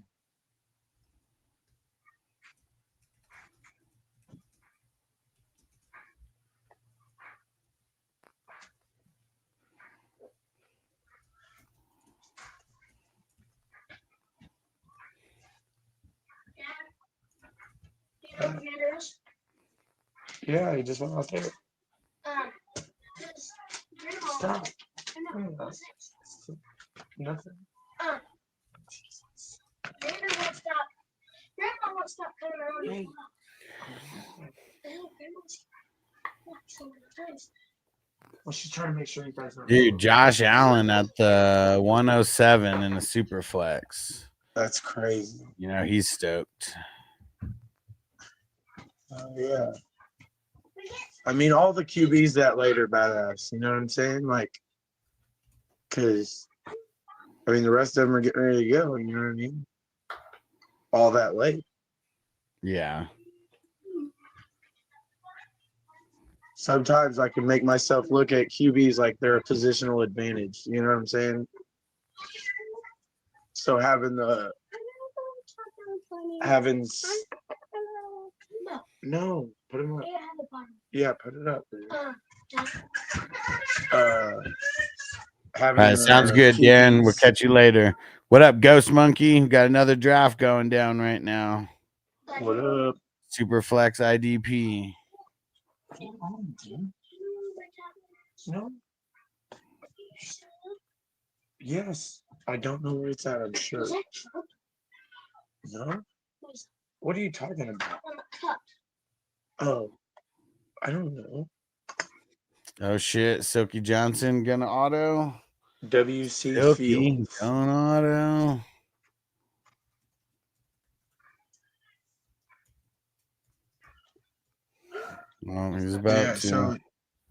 Do you know what it is? Yeah, he just went out there. 'Cause Grandma- Stop. I know. Nothing. Grandma won't stop. Grandma won't stop coming around. Hey. Grandma's so many times. Well, she's trying to make sure you guys are. Dude, Josh Allen at the 107 in the Superflex. That's crazy. You know, he's stoked. Yeah. I mean, all the QBs that late are badass. You know what I'm saying? Like, because, I mean, the rest of them are getting ready to go. You know what I mean? All that late. Yeah. Sometimes I can make myself look at QBs like they're a positional advantage. You know what I'm saying? So having no, put him up. Yeah, put it up. Dude. Having All right, sounds good, Dan. We'll catch you later. What up, Ghost Monkey? We've got another draft going down right now. What up? Superflex IDP. No. Yes. I don't know where it's at, I'm sure. No? What are you talking about? Oh, I don't know. Oh shit, Silky Johnson gonna auto. WC Silky Fields. going auto. Well, he's about Yeah, to. so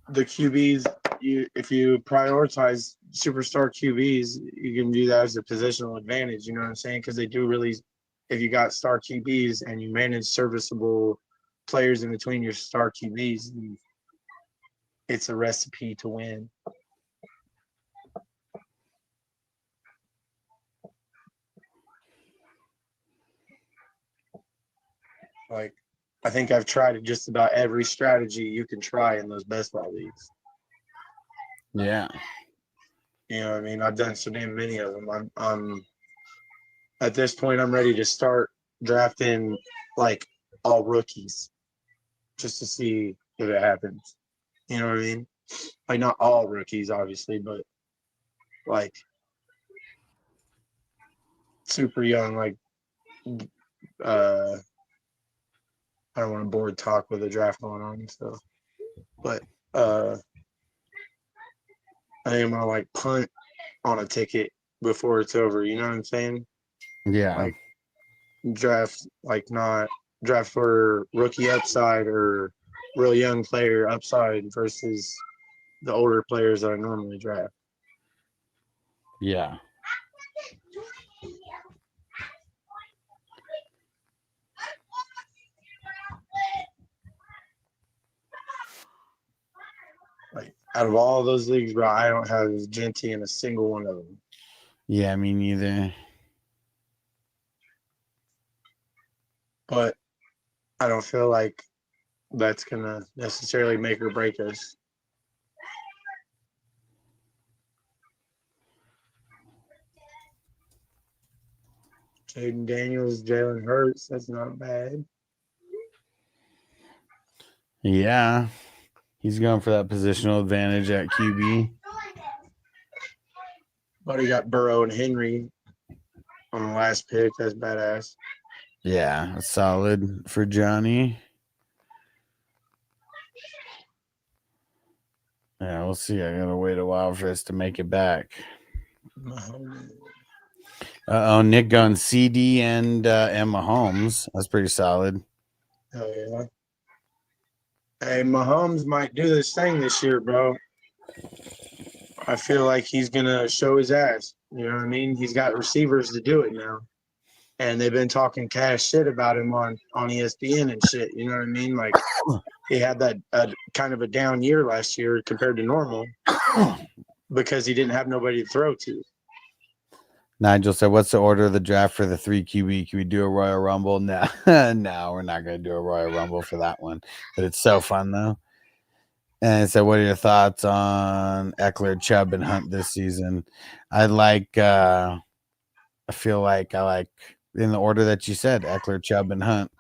the QBs, if you prioritize superstar QBs, you can do that as a positional advantage. You know what I'm saying? Because they do really, if you got star QBs and you manage serviceable players in between your star QBs, it's a recipe to win. Like, I think I've tried just about every strategy you can try in those best ball leagues. Yeah. You know what I mean? I've done so damn many of them. I'm at this point, I'm ready to start drafting like all rookies just to see if it happens. You know what I mean? Like not all rookies, obviously, but like super young, like I don't want to board talk with a draft going on, so but I think I'm gonna like punt on a ticket before it's over, you know what I'm saying? Yeah. Like draft like not draft for rookie upside or real young player upside versus the older players that I normally draft. Yeah. Like out of all those leagues, bro, I don't have Genty in a single one of them. Yeah, me neither. But I don't feel like that's gonna necessarily make or break us. Jaden Daniels, Jalen Hurts, that's not bad. Yeah. He's going for that positional advantage at QB. But he got Burrow and Henry on the last pick. That's badass. Yeah, that's solid for Johnny. Yeah, we'll see. I gotta wait a while for us to make it back. Oh, Nick going CD and Mahomes. That's pretty solid. Hell yeah. Hey, Mahomes might do this thing this year, bro. I feel like he's gonna show his ass. You know what I mean? He's got receivers to do it now. and they've been talking cash shit about him on ESPN and shit. You know what I mean? Like he had that kind of a down year last year compared to normal because he didn't have nobody to throw to. Nigel said, "What's the order of the draft for the 3 QB? Can we do a Royal Rumble?" No, no, we're not going to do a Royal Rumble for that one. But it's so fun though. And so, what are your thoughts on Eckler, Chubb, and Hunt this season? I like. I feel like I like in the order that you said, Eckler, Chubb, and Hunt,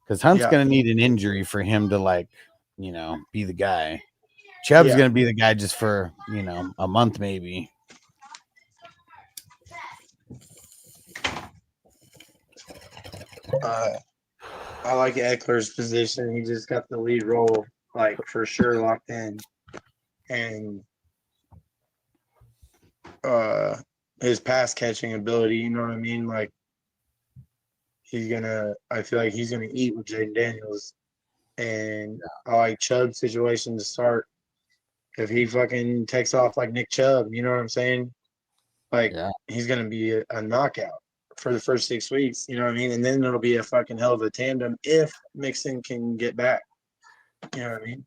because Hunt's Yeah. going to need an injury for him to like, be the guy. Chubb's Yeah. going to be the guy just for a month maybe. I like Eckler's position. He just got the lead role, like for sure locked in, and his pass catching ability. You know what I mean? Like I feel like he's gonna eat with Jaden Daniels, and I like Chubb's situation to start. If he fucking takes off like Nick Chubb, you know what I'm saying? Like he's gonna be a knockout for the first 6 weeks, you know what I mean? And then it'll be a fucking hell of a tandem if Mixon can get back. You know what I mean?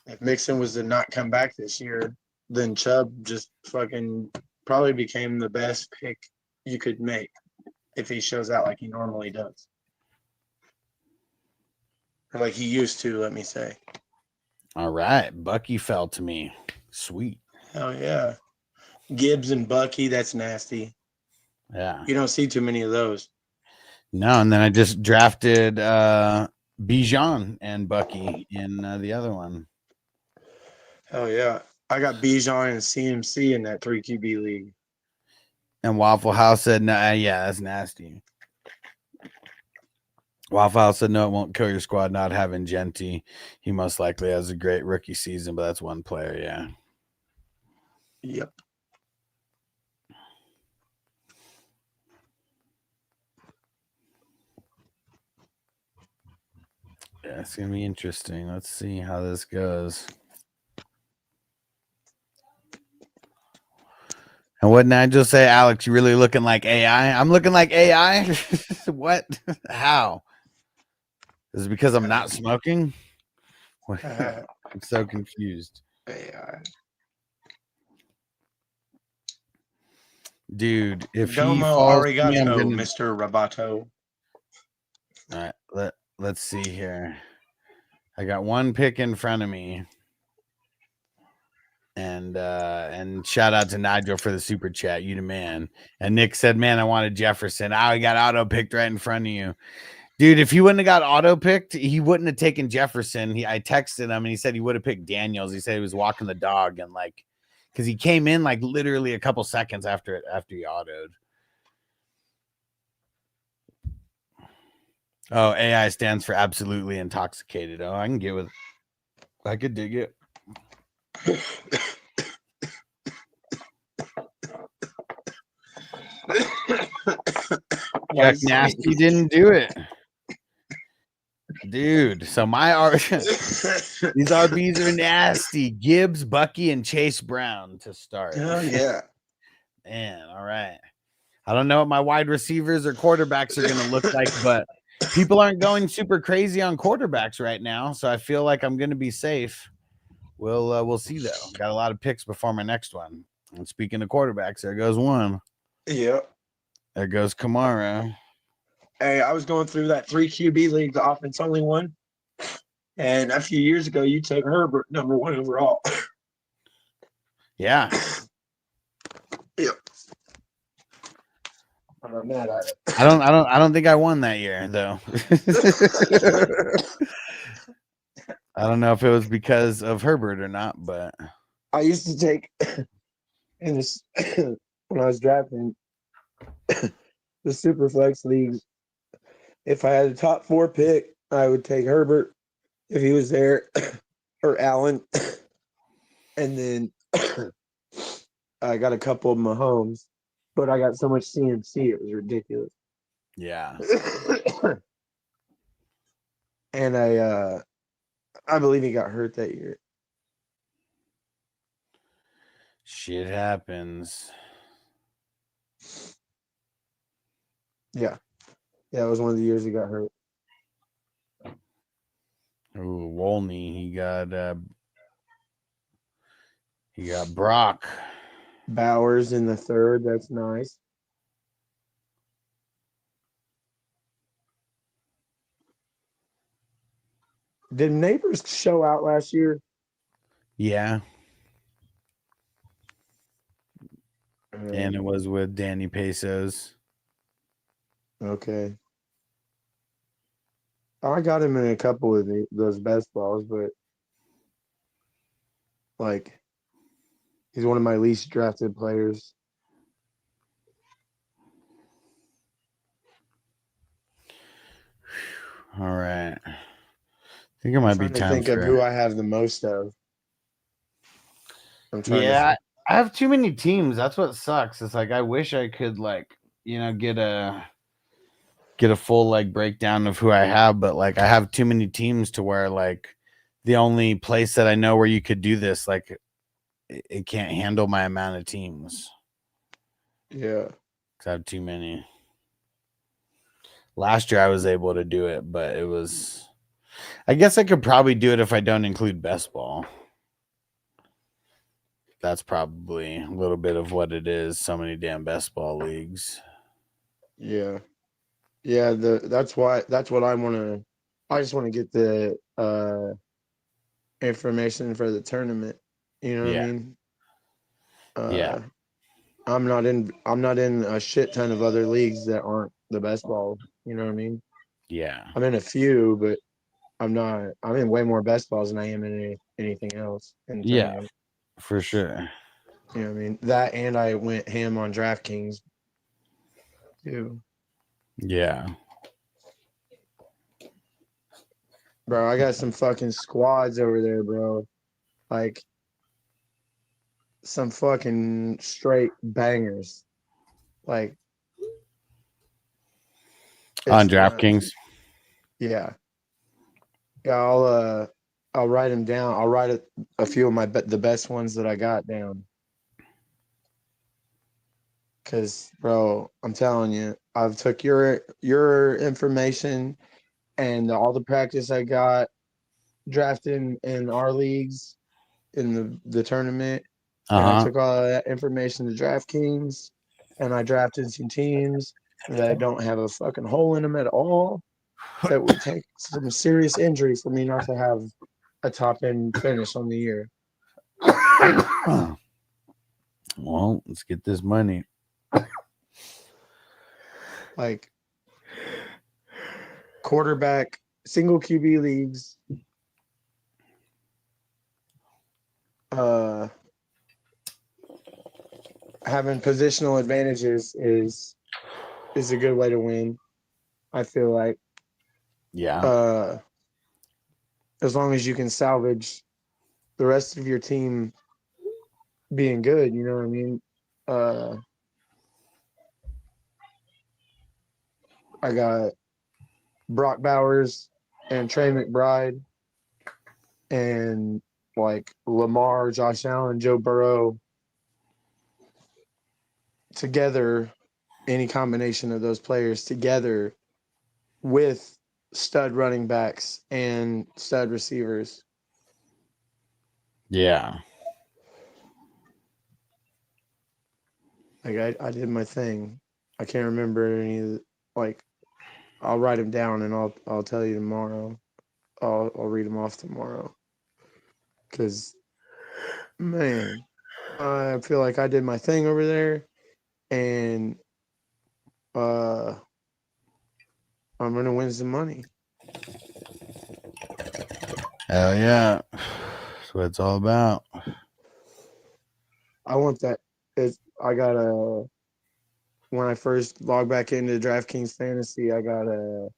If Mixon was to not come back this year, then Chubb just fucking probably became the best pick you could make if he shows out like he normally does. Or like he used to, let me say. All right. Bucky fell to me. Sweet. Hell yeah. Gibbs and Bucky, that's nasty. Yeah. You don't see too many of those. No, and then I just drafted Bijan and Bucky in the other one. Hell yeah. I got Bijan and CMC in that 3 QB league. And Waffle House said, "No, yeah, that's nasty." Waffle House said, "No, it won't kill your squad not having Genty. He most likely has a great rookie season, but that's one player, yeah." Yep. Yeah, it's gonna be interesting. Let's see how this goes. And what did Nigel say? Alex, you really looking like AI? I'm looking like AI? What? How? Is it because I'm not smoking? I'm so confused. AI. Dude, if he Domo falls to me, I'm arigato, gonna... Mr. Roboto. All right, let's see here. I got one pick in front of me. And shout out to Nigel for the super chat. You the man. And Nick said, "Man, I wanted Jefferson. I got auto picked right in front of you." Dude, if he wouldn't have got auto picked, he wouldn't have taken Jefferson. I texted him and he said he would have picked Daniels. He said he was walking the dog and like, because he came in like literally a couple seconds after he autoed. Oh, AI stands for absolutely intoxicated. Oh, I can get with. I could dig it. Jack Nasty didn't do it. Dude, so my these RBs are nasty. Gibbs, Bucky, and Chase Brown to start. Oh yeah. Man, all right. I don't know what my wide receivers or quarterbacks are going to look like, but people aren't going super crazy on quarterbacks right now, so I feel like I'm going to be safe. We'll see though. Got a lot of picks before my next one. And speaking of quarterbacks, there goes one. Yep. There goes Kamara. Hey, I was going through that 3 QB league, the offense only one. And a few years ago, you took Herbert #1 overall. Yeah. Yep. I'm not mad at it. I don't think I won that year though. I don't know if it was because of Herbert or not, but I used to take in this when I was drafting the Superflex leagues. If I had a top 4 pick, I would take Herbert if he was there, or Allen, and then I got a couple of Mahomes, but I got so much CMC it was ridiculous. yeah. And I believe he got hurt that year. Shit happens. Yeah. Yeah, it was one of the years he got hurt. Ooh, Wolney. He got Brock. Bowers in the third. That's nice. Did Neighbors show out last year? Yeah. And it was with Danny Pesos. Okay. I got him in a couple of those best balls, but like he's one of my least drafted players. All right. I think it might be I'm trying to time think of for. who I have the most of. I'm trying Yeah, to. I have too many teams. That's what sucks. It's like I wish I could get a full like breakdown of who I have, but like I have too many teams to where like the only place that I know where you could do this, like it can't handle my amount of teams. Yeah. 'Cause I have too many. Last year I was able to do it, but it was. I guess I could probably do it if I don't include best ball. That's probably a little bit of what it is. So many damn best ball leagues. Yeah. Yeah, that's what I want to. I just want to get the information for the tournament. You know what I Yeah. mean? Yeah. I'm not in a shit ton of other leagues that aren't the best ball. You know what I mean? Yeah. I'm in a few, but I'm not. I'm in way more best balls than I am in anything else in the Yeah. tournament. For sure. You know what I mean? That and I went ham on DraftKings too. Yeah. Bro, I got some fucking squads over there, bro. Like some fucking straight bangers. Like On it's nuts. DraftKings. Yeah. Yeah, I'll write them down. I'll write a few of the best ones that I got down. Cause bro, I'm telling you, I've took your information and all the practice I got drafting in our leagues in the tournament, and I Uh-huh. took all of that information to DraftKings, and I drafted some teams that don't have a fucking hole in them at all. That would take some serious injury for me not to have a top end finish on the year. Well, let's get this money. Like quarterback, single QB leagues, having positional advantages is a good way to win. I feel like Yeah. as long as you can salvage the rest of your team being good, you know what I mean? I got Brock Bowers and Trey McBride and like Lamar, Josh Allen, Joe Burrow together, any combination of those players together with stud running backs and stud receivers. Yeah. Like I did my thing. I can't remember any of like I'll write them down and I'll tell you tomorrow. I'll read them off tomorrow. Cause man, I feel like I did my thing over there, and I'm gonna win some money. Hell yeah. That's what it's all about. I want that. I got a when I first logged back into DraftKings Fantasy, I got a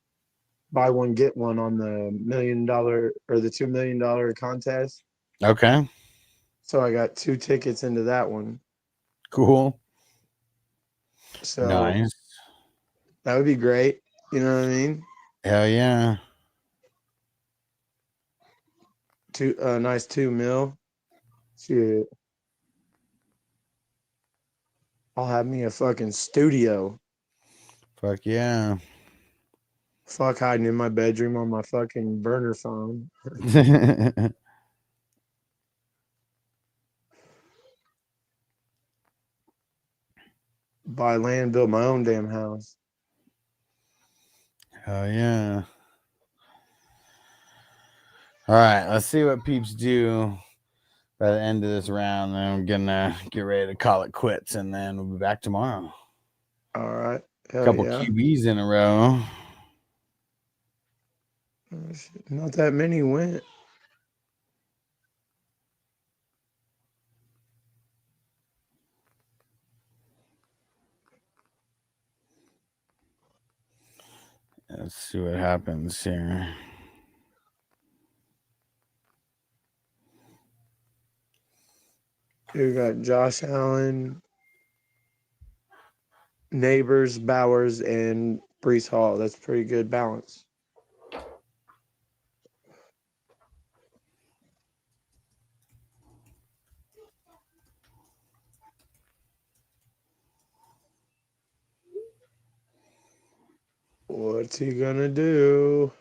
buy one get one on the $1 million or the $2 million contest. Okay. So I got 2 tickets into that one. Cool. So Nice. that would be great. You know what I mean? Hell yeah. Nice 2 mil. Shit. I'll have me a fucking studio. Fuck yeah. Fuck hiding in my bedroom on my fucking burner phone. Buy land, build my own damn house. Oh yeah. All right, let's see what peeps do by the end of this round. Then I'm gonna get ready to call it quits, and then we'll be back tomorrow. All right. A Hell couple yeah. QBs in a row. Oh, shit. Not that many went. Let's see what happens here. You got Josh Allen, Neighbors, Bowers, and Brees Hall. That's pretty good balance. What's he gonna do?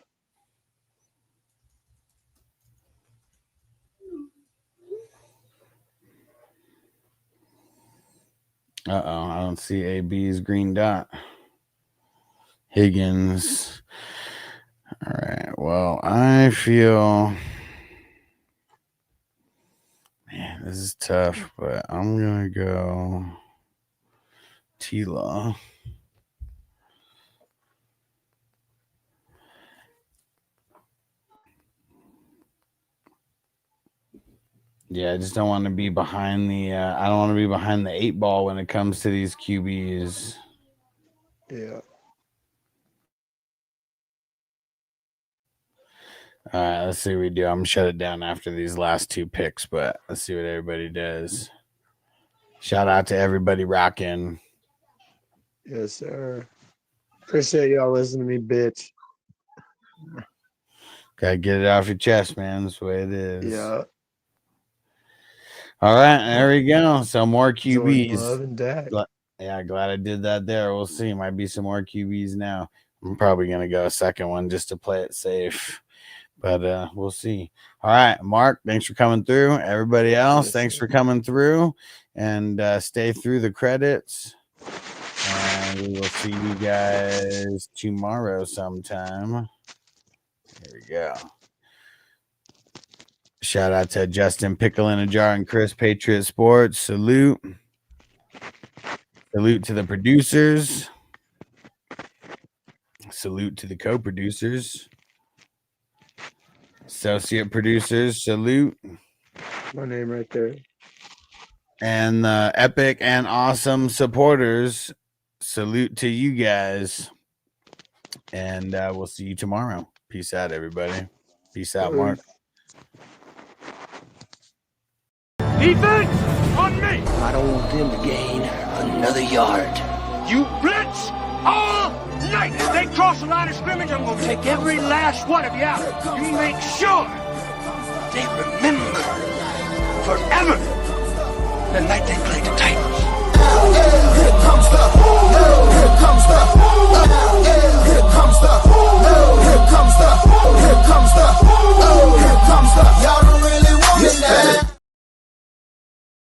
Uh-oh, I don't see AB's green dot. Higgins. All right, well, I feel... Man, this is tough, but I'm going to go T-Law. Yeah, I just don't want to be behind the I don't want to be behind the 8 ball when it comes to these QBs. Yeah. All right, let's see what we do. I'm gonna shut it down after these last 2 picks, but let's see what everybody does. Shout out to everybody rocking. Yes, sir. Appreciate y'all listening to me, bitch. Gotta get it off your chest, man. That's the way it is. Yeah. All right, there we go. So more Jordan QBs. Love and Dak. Yeah, glad I did that there. We'll see. Might be some more QBs now. I'm probably gonna go a second one just to play it safe. But we'll see. All right, Mark, thanks for coming through. Everybody else, Yes, thanks sir. for coming through. And stay through the credits. And we will see you guys tomorrow sometime. Here we go. Shout out to Justin Pickle in a Jar and Chris Patriot Sports. Salute. Salute to the producers. Salute to the co-producers. Associate producers. Salute. My name right there. And the epic and awesome supporters. Salute to you guys. And we'll see you tomorrow. Peace out, everybody. Peace out, Mark. Defense on me! I don't want them to gain another yard. You blitz all night! If they cross the line of scrimmage, I'm gonna take every last one of you out. You make sure they remember forever the night they played the Titans. Here comes the